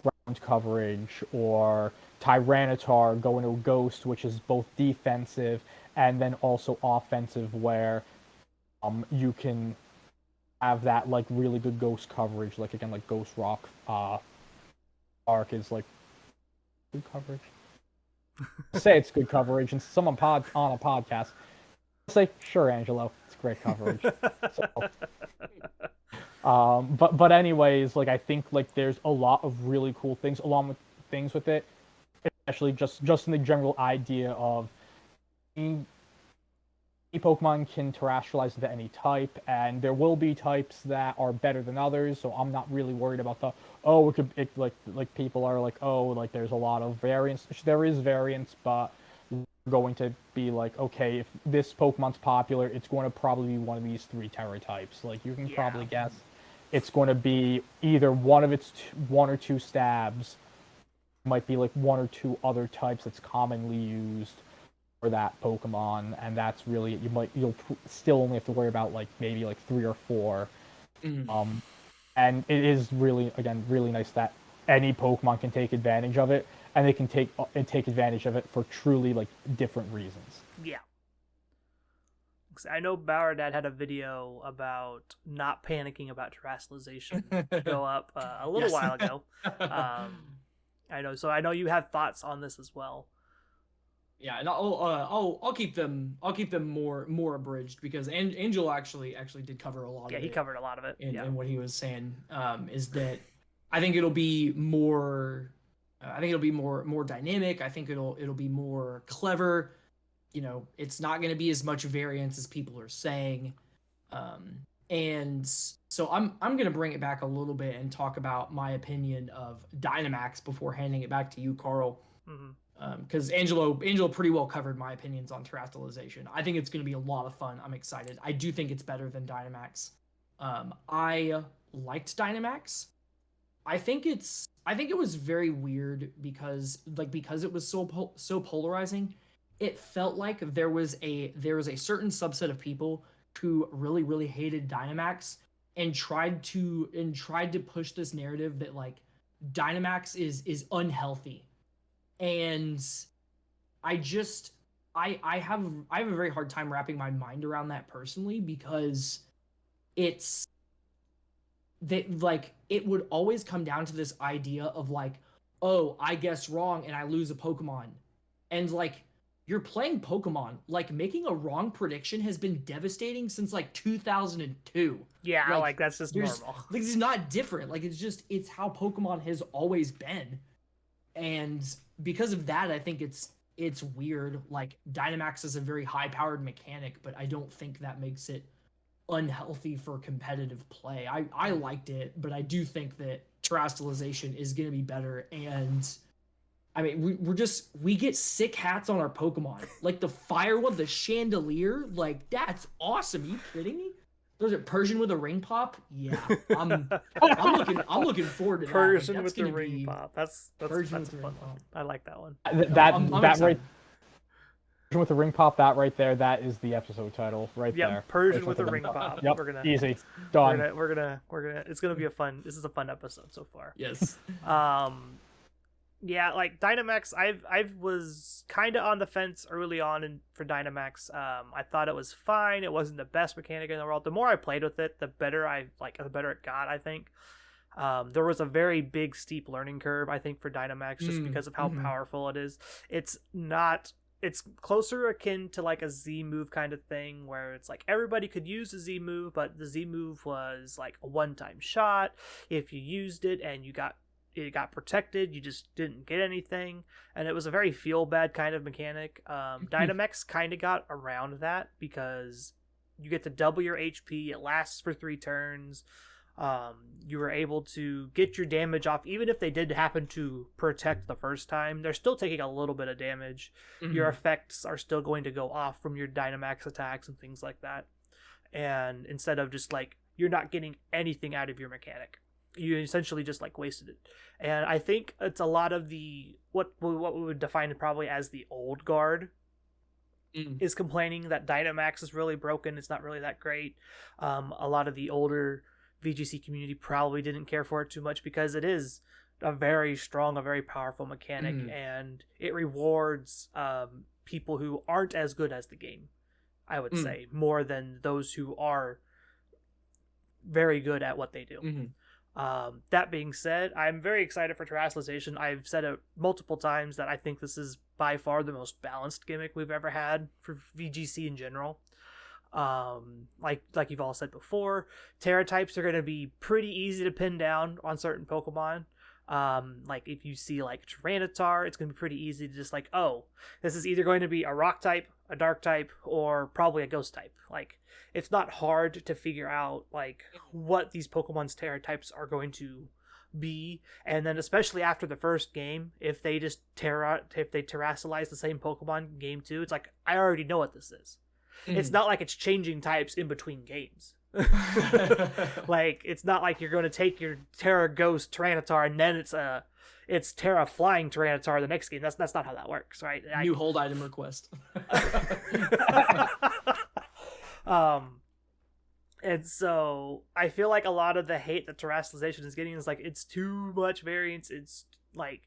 ground coverage, or Tyranitar going to Ghost, which is both defensive and then also offensive, where you can have that like really good ghost coverage, like again like Ghost Rock arc is like good coverage. Say it's good coverage, and someone on a podcast say, "Sure, Angelo, it's great coverage." But anyways, like I think like there's a lot of really cool things along with things with it, especially just in the general idea of any Pokemon can terrestrialize into any type, and there will be types that are better than others. So I'm not really worried about like people are like, oh, like there's a lot of variance. There is variance, but we're going to be like, okay, if this Pokemon's popular, it's going to probably be one of these 3 Terra types. Like you can probably guess it's going to be either one of its 1 or 2 stabs, might be like 1 or 2 other types that's commonly used for that Pokemon, and that's really you'll still only have to worry about like maybe like 3 or 4. And it is really, again, really nice that any Pokemon can take advantage of it, and they can take advantage of it for truly like different reasons. Yeah. I know Bauerdad had a video about not panicking about terrestrialization go up a little while ago. I know, so I know you have thoughts on this as well. Yeah, and I'll keep them more abridged, because Angel actually did cover a lot of it. Yeah, he covered a lot of it. And what he was saying is that I think it'll be more more dynamic. I think it'll be more clever. You know, it's not going to be as much variance as people are saying. And so I'm going to bring it back a little bit and talk about my opinion of Dynamax before handing it back to you, Carl. Because Angelo pretty well covered my opinions on terrestrialization. I think it's going to be a lot of fun. I'm excited. I do think it's better than Dynamax. I liked Dynamax. I think it was very weird because it was so polarizing. It felt like there was a certain subset of people who really, really hated Dynamax and tried to push this narrative that like Dynamax is unhealthy. And I have a very hard time wrapping my mind around that personally, because it's that like it would always come down to this idea of like, oh, I guess wrong and I lose a Pokemon. And like, you're playing Pokemon. Like, making a wrong prediction has been devastating since like 2002. Yeah, like that's just normal. Like, it's not different. Like, it's how Pokemon has always been. And because of that, I think it's weird. Like, Dynamax is a very high-powered mechanic, but I don't think that makes it unhealthy for competitive play. I liked it, but I do think that terrestrialization is going to be better. And I mean, we get sick hats on our Pokemon. Like the fire one, the chandelier, like that's awesome. Are you kidding me? Was it Persian with a ring pop? Yeah, I'm looking forward to that. Persian with the ring pop. That's a fun one. I like that one. Persian with the ring pop. That right there. That is the episode title right there. Yep, Persian with the ring pop. Yep, easy, done. We're gonna. It's gonna be this is a fun episode so far. Yes. Yeah, like Dynamax, I was kind of on the fence early on for Dynamax. I thought it was fine. It wasn't the best mechanic in the world. The more I played with it, the better it got, I think. There was a very big steep learning curve, I think, for Dynamax, just because of how powerful it is. It's closer akin to like a Z move kind of thing, where it's like everybody could use a Z move, but the Z move was like a one-time shot. If you used it and it got protected, you just didn't get anything, and it was a very feel bad kind of mechanic. Dynamax kind of got around that because you get to double your HP, it lasts for 3 turns. You were able to get your damage off, even if they did happen to protect the first time, they're still taking a little bit of damage. Your effects are still going to go off from your Dynamax attacks and things like that, and instead of just like you're not getting anything out of your mechanic, you essentially just like wasted it. And I think it's a lot of the what we would define probably as the old guard is complaining that Dynamax is really broken. It's not really that great. A lot of the older VGC community probably didn't care for it too much because it is a very strong, a very powerful mechanic, and it rewards people who aren't as good as the game, I would say, more than those who are very good at what they do. That being said, I'm very excited for terrestrialization. I've said it multiple times that I think this is by far the most balanced gimmick we've ever had for VGC in general. Like you've all said before, Terra types are going to be pretty easy to pin down on certain Pokemon. Like if you see like Tyranitar, it's going to be pretty easy to just like, oh, this is either going to be a rock type, a dark type, or probably a ghost type. Like, it's not hard to figure out like what these Pokemon's Terra types are going to be, and then especially after the first game, if they just terrestrialize the same Pokemon in game 2, it's like I already know what this is. It's not like it's changing types in between games. Like, it's not like you're going to take your Terra Ghost Tyranitar and then it's Terra Flying Tyranitar the next game. That's not how that works, right? New hold item request. And so I feel like a lot of the hate that terrestrialization is getting is like, it's too much variance. It's like,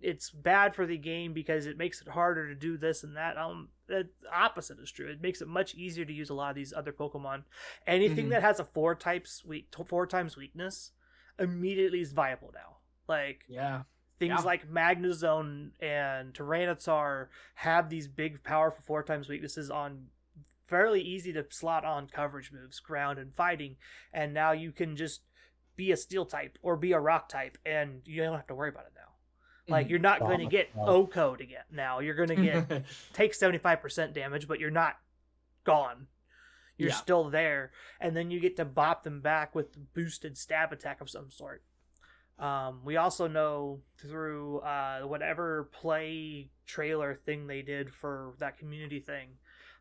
it's bad for the game because it makes it harder to do this and that. The opposite is true. It makes it much easier to use a lot of these other Pokemon. Anything that has a 4 times weakness immediately is viable now. Like, things like Magnezone and Tyranitar have these big, powerful 4 times weaknesses on fairly easy to slot on coverage moves, ground and fighting, and now you can just be a steel type or be a rock type, and you don't have to worry about it now. Like, you're not going to get O-code again now. You're going to get take 75% damage, but you're not gone. You're still there, and then you get to bop them back with boosted stab attack of some sort. We also know through whatever play trailer thing they did for that community thing,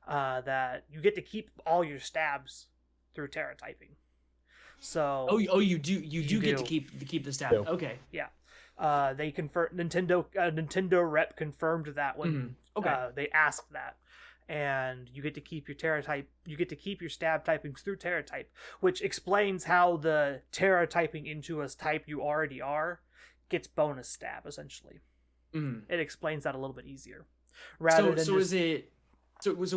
that you get to keep all your stabs through Terra typing. So you do get to keep the stab. Okay. Yeah. They confirmed Nintendo rep confirmed that when they asked that. And you get to keep your Terra type. You get to keep your stab typings through Terra type, which explains how the Terra typing into a type you already are gets bonus stab essentially. It explains that a little bit easier. So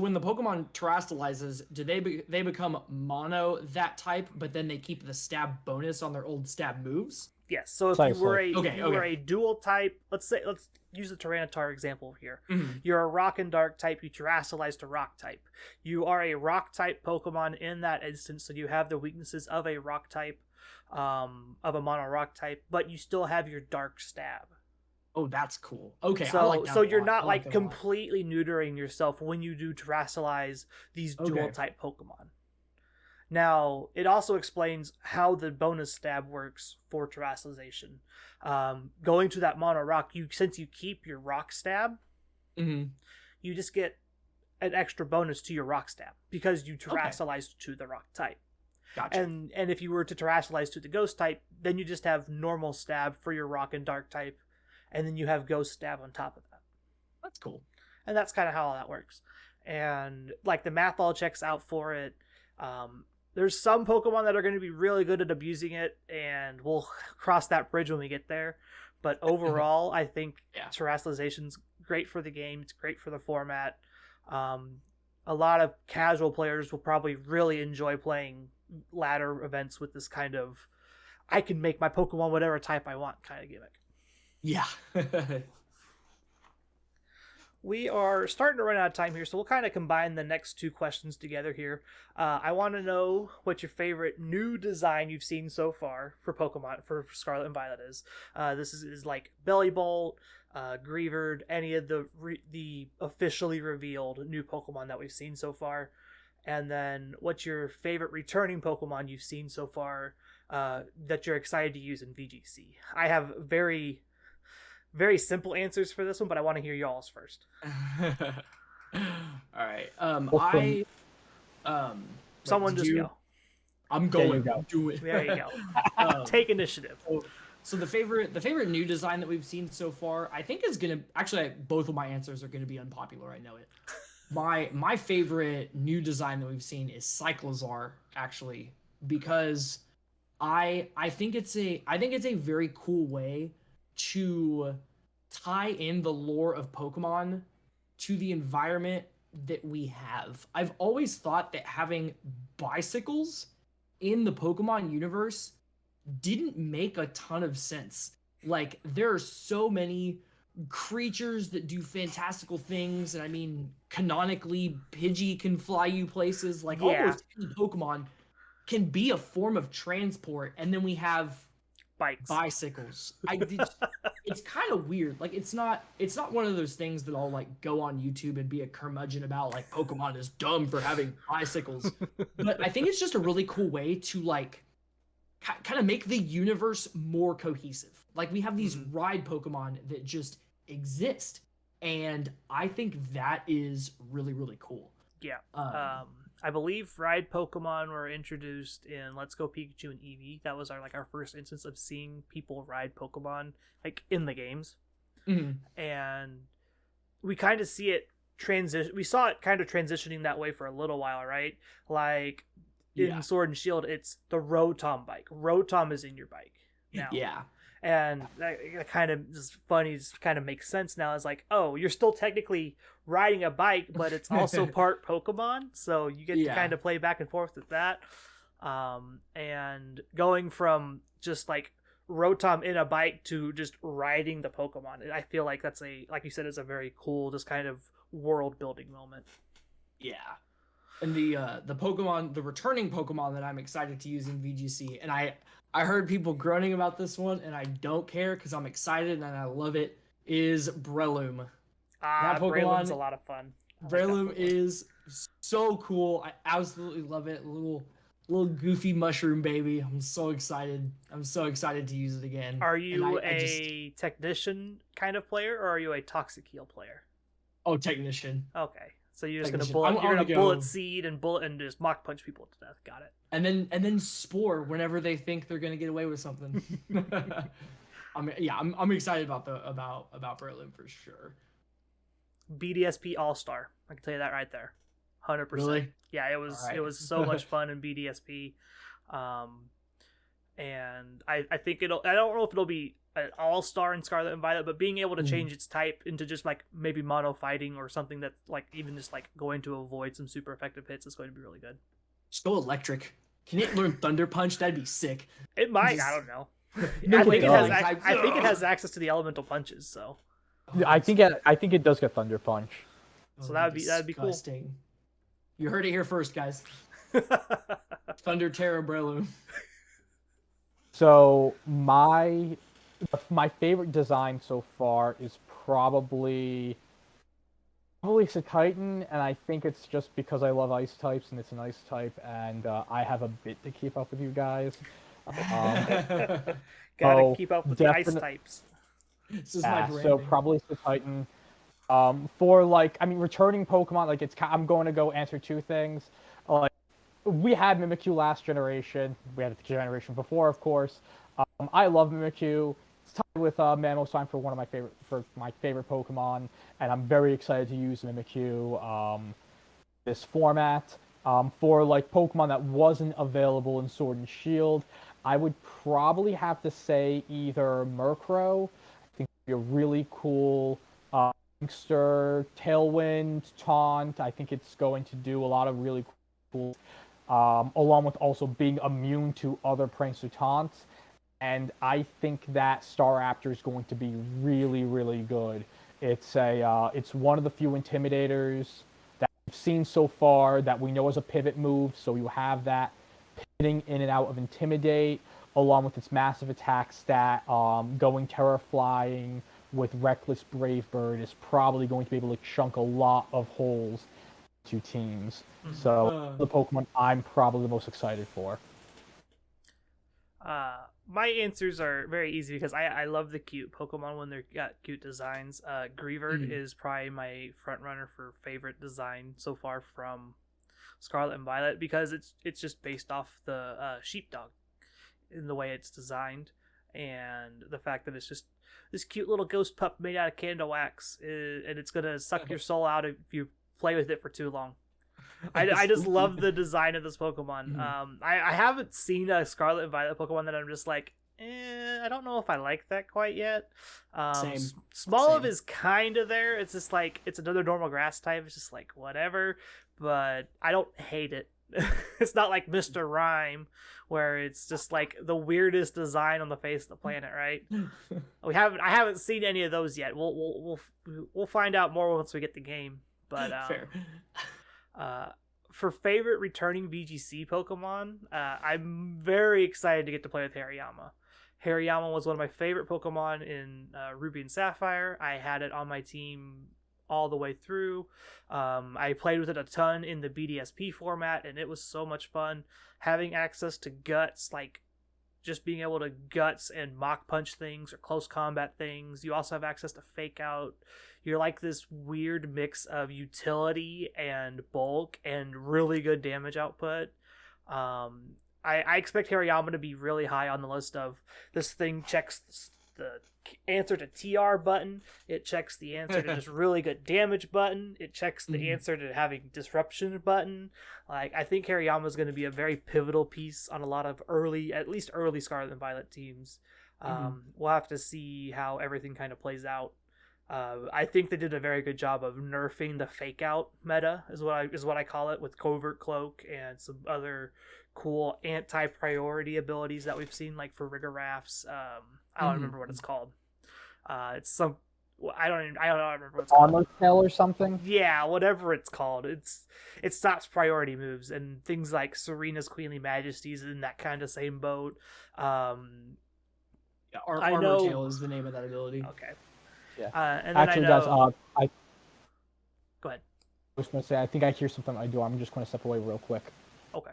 when the Pokemon terrestrializes, do they become mono that type, but then they keep the stab bonus on their old stab moves? Yes. So if you were a dual type, let's use the Tyranitar example here. You're a rock and dark type, you terrestrialize to rock type. You are a rock type Pokemon in that instance, so you have the weaknesses of a rock type, of a mono rock type, but you still have your dark stab. Oh, that's cool. Okay, so I like that so a you're lot. not I like that a lot. completely neutering yourself when you do terrestrialize these dual type Pokemon. Now, it also explains how the bonus stab works for terrestrialization. Going to that mono rock, since you keep your rock stab, you just get an extra bonus to your rock stab because you terrestrialized to the rock type. Gotcha. And if you were to terrestrialize to the ghost type, then you just have normal stab for your rock and dark type, and then you have ghost stab on top of that. That's cool. And that's kind of how all that works. And like, the math all checks out for it. There's some Pokemon that are going to be really good at abusing it, and we'll cross that bridge when we get there. But overall, I think terrestrialization's great for the game. It's great for the format. A lot of casual players will probably really enjoy playing ladder events with this kind of, I can make my Pokemon whatever type I want kind of gimmick. Yeah. We are starting to run out of time here, so we'll kind of combine the next 2 questions together here. I want to know what your favorite new design you've seen so far for Pokemon, for Scarlet and Violet is. This is like Bellibolt, Greavard, any of the officially revealed new Pokemon that we've seen so far. And then what's your favorite returning Pokemon you've seen so far that you're excited to use in VGC? I have very simple answers for this one, but I want to hear y'all's first. All right. Someone just go. I'm going. Do it. There you go. Take initiative. So the favorite new design that we've seen so far, I think is gonna actually, both of my answers are gonna be unpopular. I know it. My favorite new design that we've seen is Cyclozar, actually, because I think it's a very cool way to tie in the lore of Pokemon to the environment that we have. I've always thought that having bicycles in the Pokemon universe didn't make a ton of sense. Like, there are so many creatures that do fantastical things, and I mean, canonically, Pidgey can fly you places. Like, almost any Pokemon can be a form of transport, and then we have Bikes. bicycles. It's kind of weird. Like it's not one of those things that I'll like go on YouTube and be a curmudgeon about like Pokemon is dumb for having bicycles. But I think it's just a really cool way to like kind of make the universe more cohesive. Like we have these ride Pokemon that just exist, and I think that is really really cool. Yeah. I believe ride Pokemon were introduced in Let's Go Pikachu and Eevee. That was our first instance of seeing people ride Pokemon like in the games. And we kind of see it we saw it kind of transitioning that way for a little while, right? Like in Sword and Shield, it's the Rotom bike. Rotom is in your bike now. Yeah. And that kind of is funny, just kind of makes sense now. It's like, oh, you're still technically riding a bike, but it's also part Pokemon, so you get to kind of play back and forth with that. And going from just like Rotom in a bike to just riding the Pokemon, I feel like that's like you said, is a very cool, just kind of world building moment. Yeah. And the Pokemon, the returning Pokemon that I'm excited to use in VGC, and I heard people groaning about this one, and I don't care because I'm excited and I love it, is Breloom. That Breloom's a lot of fun. Breloom is so cool. I absolutely love it. Little goofy mushroom baby. I'm so excited. I'm so excited to use it again. Are you a technician kind of player, or are you a toxic heal player? Oh, technician. Okay. So you're just Technician. gonna bullet seed and just mock punch people to death. Got it. And then spore whenever they think they're gonna get away with something. I'm excited about Breloom for sure. BDSP All Star. I can tell you that right there. 100%. Really? Yeah, it was Right. It was so much fun in BDSP. And I think I don't know if it'll be an all-star in Scarlet and Violet, but being able to change its type into just like maybe mono fighting or something that like even just like going to avoid some super effective hits is going to be really good. Just go electric. Can it learn Thunder Punch? That'd be sick. It might. I don't know. No, I think it it has access to the elemental punches. So I think it does get Thunder Punch. So that'd be cool. Disgusting. You heard it here first, guys. Thunder Terra Breloom. So my favorite design so far is probably Titan, and I think it's just because I love ice types and it's an ice type, and I have a bit to keep up with you guys. Gotta keep up with the ice types. This is my branding. So probably Titan. For returning Pokemon, I'm going to go answer two things. Like we had Mimikyu last generation. We had it the generation before, of course. I love Mimikyu. It's tied with Mamoswine for my favorite Pokemon, and I'm very excited to use Mimikyu this format. For like Pokemon that wasn't available in Sword and Shield, I would probably have to say either Murkrow. I think it'd be a really cool Youngster, Tailwind, Taunt. I think it's going to do a lot of really cool, along with also being immune to other Prancer taunts. And I think that Staraptor is going to be really, really good. It's one of the few Intimidators that we've seen so far that we know is a pivot move. So you have that pivoting in and out of Intimidate, along with its massive attack stat. Going Terra Flying with Reckless Brave Bird is probably going to be able to chunk a lot of holes to teams. So the Pokemon I'm probably the most excited for. My answers are very easy because I love the cute Pokemon when they've got cute designs. Greavard is probably my front runner for favorite design so far from Scarlet and Violet because it's just based off the sheepdog in the way it's designed, and the fact that it's just this cute little ghost pup made out of candle wax, and it's gonna suck your soul out if you play with it for too long. I just love the design of this Pokemon. I haven't seen a Scarlet and Violet Pokemon that I'm just like, I don't know if I like that quite yet. Same. Smoliv is kind of there. It's just like, it's another normal grass type. It's just like, whatever. But I don't hate it. It's not like Mr. Rhyme, where it's just like the weirdest design on the face of the planet, right? I haven't seen any of those yet. We'll find out more once we get the game. But fair. For favorite returning VGC Pokemon, I'm very excited to get to play with Hariyama. Hariyama was one of my favorite Pokemon in Ruby and Sapphire. I had it on my team all the way through. I played with it a ton in the BDSP format, and it was so much fun. Having access to Guts, like just being able to Guts and Mach Punch things or close combat things. You also have access to Fake Out. You're like this weird mix of utility and bulk and really good damage output. I expect Hariyama to be really high on the list of this thing checks the answer to TR button. It checks the answer to just really good damage button. It checks the answer to having disruption button. Like, I think Hariyama is going to be a very pivotal piece on a lot of at least early Scarlet and Violet teams. We'll have to see how everything kind of plays out. I think they did a very good job of nerfing the fake out meta is what I call it, with Covert Cloak and some other cool anti-priority abilities that we've seen, like for Rigor Rafts. I don't remember what it's called. It's some I don't remember what it's called. Armor Tail or something. Yeah, whatever it's called. It stops priority moves, and things like Serena's Queenly Majesties in that kind of same boat. Armor Tail is the name of that ability. Okay. Yeah. And then Actually, I know... guys, Go ahead. I was going to say, I think I hear something I do. I'm just going to step away real quick. Okay.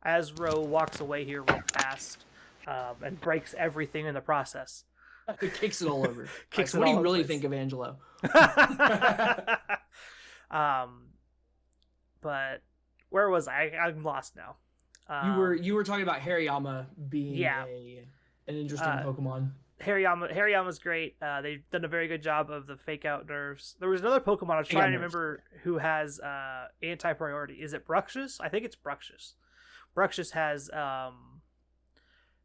As Ro walks away here real fast, and breaks everything in the process. It kicks it all over. Kicks what it do all you really over. think of Angelo? But where was I? I'm lost now. You were talking about Hariyama being an interesting Pokemon. Hariyama's great. They've done a very good job of the fake out nerfs. There was another Pokemon I was trying to remember who has anti-priority. Is it Bruxish? I think it's Bruxish. Bruxish has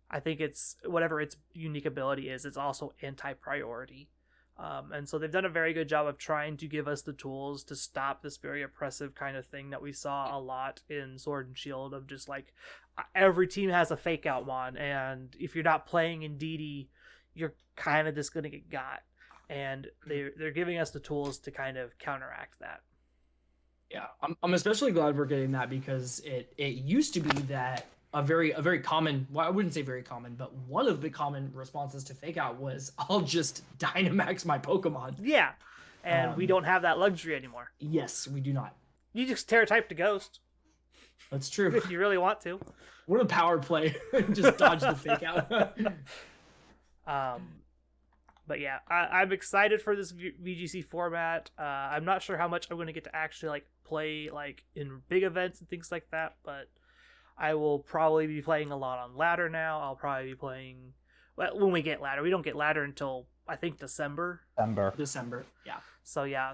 I think it's whatever its unique ability is, it's also anti-priority. And so they've done a very good job of trying to give us the tools to stop this very oppressive kind of thing that we saw a lot in Sword and Shield, of just like every team has a fake out mon, and if you're not playing in DD, you're kind of just going to get got. And they're giving us the tools to kind of counteract that. Yeah, I'm especially glad we're getting that, because it used to be that a very common, well, I wouldn't say very common, but one of the common responses to fake out was, I'll just Dynamax my Pokemon. Yeah, and we don't have that luxury anymore. Yes, we do not. You just Terra-type to Ghost. That's true. If you really want to. What a power play. Just dodge the fake out. But yeah, I'm excited for this VGC format. I'm not sure how much I'm going to get to actually like play like in big events and things like that, but I will probably be playing a lot on ladder now. I'll probably be playing when we get ladder. We don't get ladder until I think December. December. Yeah.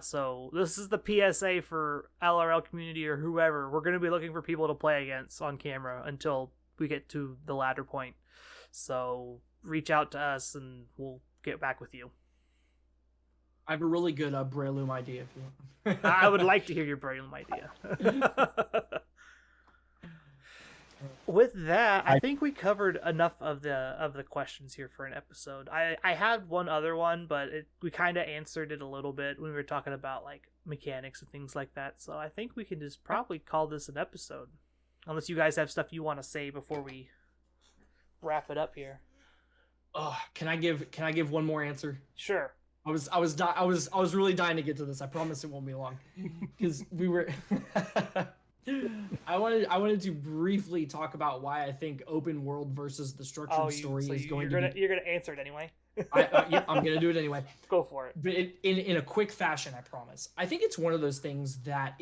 So this is the PSA for LRL community or whoever. We're going to be looking for people to play against on camera until we get to the ladder point. So reach out to us and we'll get back with you. I have a really good Breloom idea if you want. I would like to hear your Breloom idea. With that, I think we covered enough of the questions here for an episode. I had one other one, but we kind of answered it a little bit when we were talking about like mechanics and things like that. So I think we can just probably call this an episode, unless you guys have stuff you want to say before we wrap it up here. Oh, can I give one more answer? Sure. I was really dying to get to this. I promise it won't be long, because we were. I wanted to briefly talk about why I think open world versus the structured story is going to be. You're gonna answer it anyway. Yeah, I'm gonna do it anyway. Go for it. But in a quick fashion, I promise. I think it's one of those things that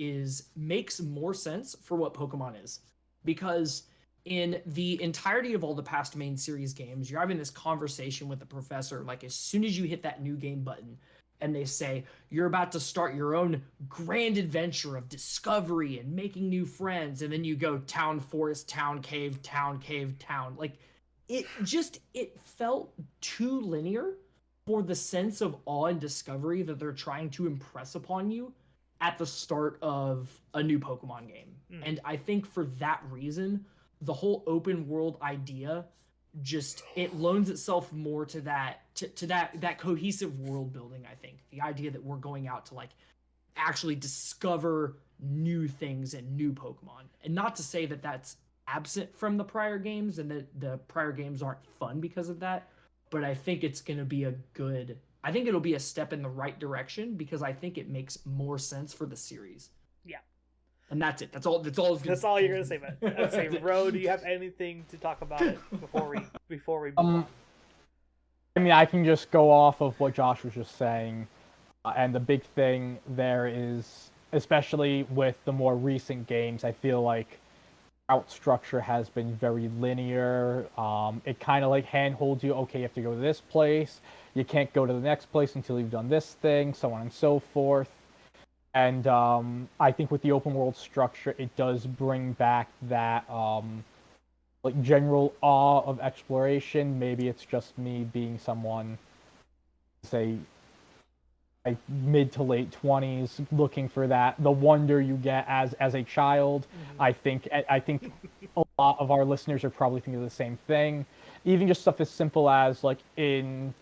makes more sense for what Pokemon is, because in the entirety of all the past main series games, you're having this conversation with the professor, like as soon as you hit that new game button, and they say, you're about to start your own grand adventure of discovery and making new friends, and then you go town, forest, town, cave, town, cave, town. Like, it felt too linear for the sense of awe and discovery that they're trying to impress upon you at the start of a new Pokemon game. And I think for that reason, the whole open world idea it loans itself more to that cohesive world building. I think the idea that we're going out to like actually discover new things and new Pokemon, and not to say that that's absent from the prior games, and the prior games aren't fun because of that. But I think it's going to be I think it'll be a step in the right direction because I think it makes more sense for the series. Yeah. And that's it. That's all. That's all. That's all you're gonna say, man. I'd say, Ro, do you have anything to talk about it before we move on? I mean, I can just go off of what Josh was just saying, and the big thing there is, especially with the more recent games, I feel like route structure has been very linear. It kind of like handholds you. Okay, you have to go to this place. You can't go to the next place until you've done this thing, so on and so forth. And I think with the open world structure, it does bring back that like general awe of exploration. Maybe it's just me being someone, say, like mid to late 20s, looking for the wonder you get as a child. Mm-hmm. I think a lot of our listeners are probably thinking the same thing. Even just stuff as simple as like in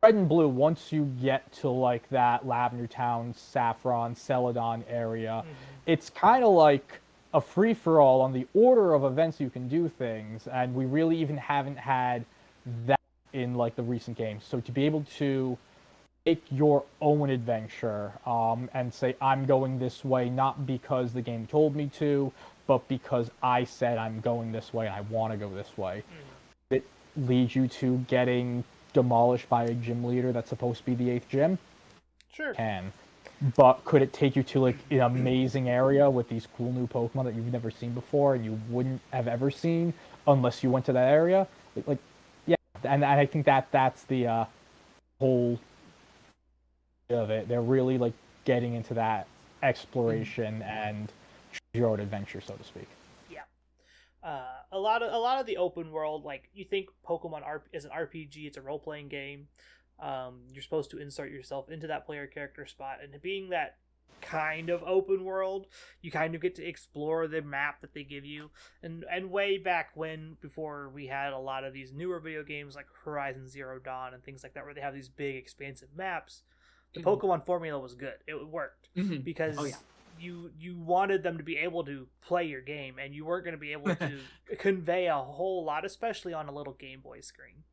Red and Blue, once you get to like that Lavender Town, Saffron, Celadon area, it's kind of like a free for all on the order of events you can do things, and we really even haven't had that in like the recent games. So to be able to make your own adventure and say I'm going this way not because the game told me to, but because I said I'm going this way and I want to go this way. It leads you to getting demolished by a gym leader that's supposed to be the 8th gym. Sure. Can. But could it take you to like an amazing area with these cool new Pokemon that you've never seen before and you wouldn't have ever seen unless you went to that area? Like yeah, and I think that's the whole of it. They're really like getting into that exploration and choose your own adventure, so to speak. Yeah. A lot of the open world, like you think Pokemon is an RPG, it's a role playing game. You're supposed to insert yourself into that player character spot, and being that kind of open world, you kind of get to explore the map that they give you. And way back when, before we had a lot of these newer video games like Horizon Zero Dawn and things like that, where they have these big expansive maps, the Pokemon formula was good. It worked because you wanted them to be able to play your game, and you weren't going to be able to convey a whole lot, especially on a little Game Boy screen.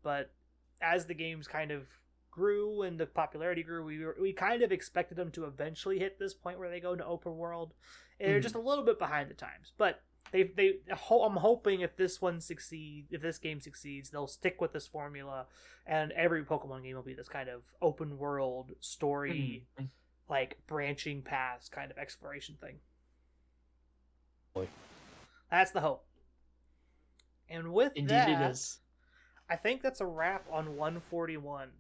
But as the games kind of grew and the popularity grew, we kind of expected them to eventually hit this point where they go into open world, and they're just a little bit behind the times. But I'm hoping if this game succeeds, they'll stick with this formula, and every Pokemon game will be this kind of open world story, like branching paths kind of exploration thing. That's the hope. And with Indeed that, it is. I think that's a wrap on 141.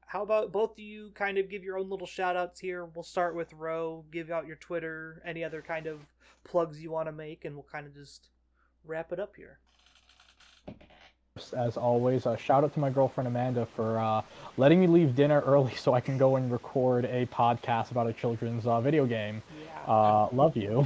How about both of you kind of give your own little shout outs here? We'll start with Ro, give out your Twitter, any other kind of plugs you want to make, and we'll kind of just wrap it up here. As always, a shout out to my girlfriend Amanda for letting me leave dinner early so I can go and record a podcast about a children's video game. Yeah. Love you.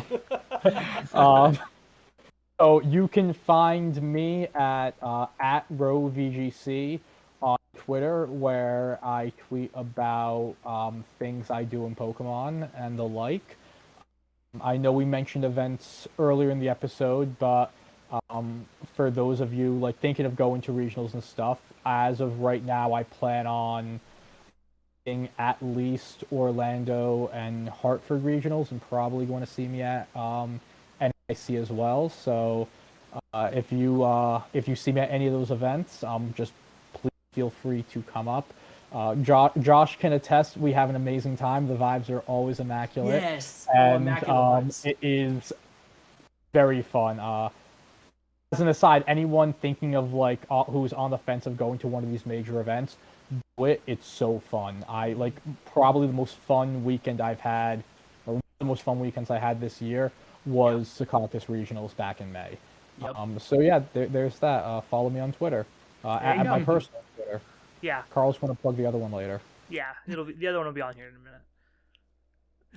So you can find me at RoVGC on Twitter, where I tweet about things I do in Pokemon and the like. I know we mentioned events earlier in the episode, but for those of you like thinking of going to regionals and stuff, as of right now, I plan on being at least Orlando and Hartford regionals, and probably going to see me at NIC as well. So if you see me at any of those events, just please feel free to come up. Josh can attest, we have an amazing time. The vibes are always immaculate. Yes, and immaculate vibes. It is very fun. As an aside, anyone thinking of like who's on the fence of going to one of these major events, do it. It's so fun. I like probably the most fun weekend I've had, or the most fun weekends I had this year was Secaucus Regionals back in May. Yep. So yeah, there's that. Follow me on Twitter, at my personal Twitter. Yeah. Carl's going to plug the other one later. Yeah, the other one will be on here in a minute.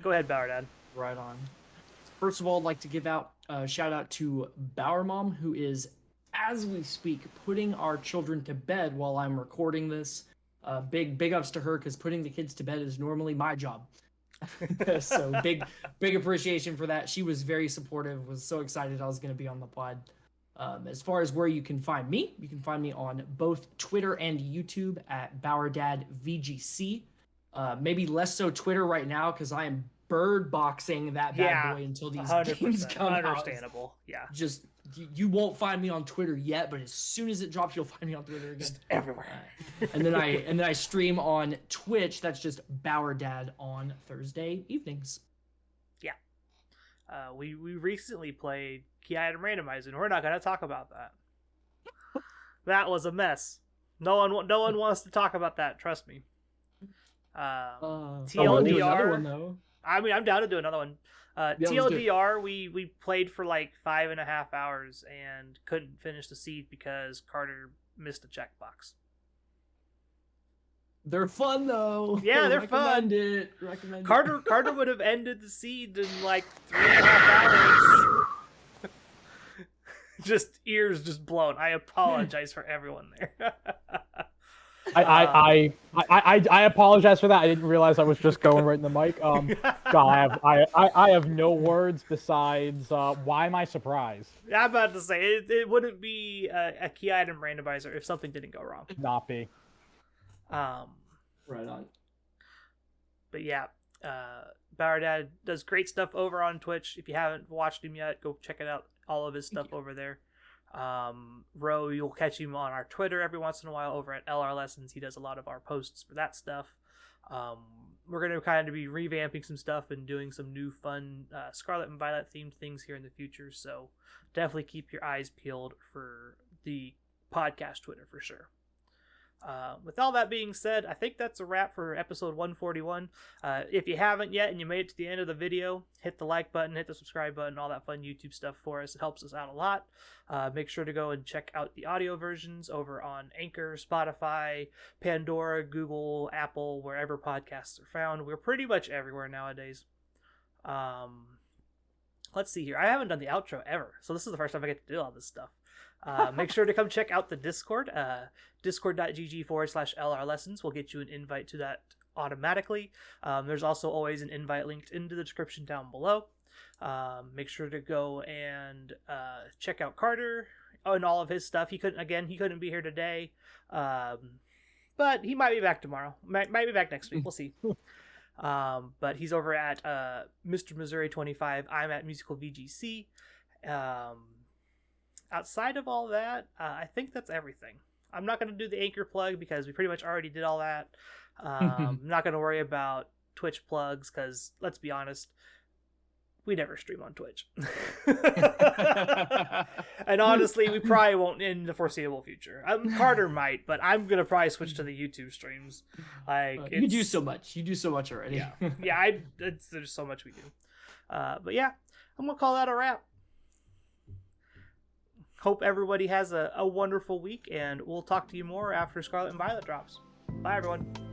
Go ahead, Bauerdad. Right on. First of all, I'd like to give out a shout out to Bauer Mom, who is, as we speak, putting our children to bed while I'm recording this. Big ups to her, because putting the kids to bed is normally my job. So big appreciation for that. She was very supportive, was so excited I was going to be on the pod. As far as where you can find me on both Twitter and YouTube at Bauerdad VGC. Maybe less so Twitter right now because I am bird boxing that bad boy until these games come out. Understandable. Yeah. Just you won't find me on Twitter yet, but as soon as it drops, you'll find me on Twitter again. Just everywhere. And then I stream on Twitch. That's just Bauerdad on Thursday evenings. Yeah. We recently played Key Item Randomizer, and we're not going to talk about that. That was a mess. No one wants to talk about that. Trust me. TLDR. One, though. I mean, I'm down to do another one. TLDR, we played for like 5.5 hours and couldn't finish the seed because Carter missed a checkbox. They're fun though. Yeah, they're fun. Recommend Carter would have ended the seed in like 3.5 hours. Just ears just blown. I apologize for everyone there. I apologize for that. I didn't realize I was just going right in the mic. God, I have no words besides why am I surprised? I'm about to say it wouldn't be a key item randomizer if something didn't go wrong. Not be. Right on. But yeah, Bauerdad does great stuff over on Twitch. If you haven't watched him yet, go check it out. All of his stuff over there. Rho, you'll catch him on our Twitter every once in a while over at LR Lessons. He does a lot of our posts for that stuff. We're going to kind of be revamping some stuff and doing some new fun Scarlet and Violet themed things here in the future. So definitely keep your eyes peeled for the podcast Twitter for sure. With all that being said, I think that's a wrap for episode 141. If you haven't yet and you made it to the end of the video, hit the like button, hit the subscribe button, all that fun YouTube stuff for us. It helps us out a lot. Make sure to go and check out the audio versions over on Anchor, Spotify, Pandora, Google, Apple, wherever podcasts are found. We're pretty much everywhere nowadays. Let's see here. I haven't done the outro ever, so this is the first time I get to do all this stuff. Make sure to come check out the Discord. Discord.gg/LR Lessons will get you an invite to that automatically. There's also always an invite linked into the description down below. Make sure to go and check out Carter and all of his stuff. He couldn't be here today, but he might be back tomorrow. Might be back next week. We'll see. But he's over at Mr. Missouri 25. I'm at Musical VGC. Outside of all that, I think that's everything. I'm not going to do the Anchor plug because we pretty much already did all that. I'm not going to worry about Twitch plugs because, let's be honest, we never stream on Twitch. And honestly, we probably won't in the foreseeable future. Carter might, but I'm going to probably switch to the YouTube streams. You do so much. You do so much already. Yeah. There's so much we do. But yeah, I'm going to call that a wrap. Hope everybody has a wonderful week, and we'll talk to you more after Scarlet and Violet drops. Bye, everyone.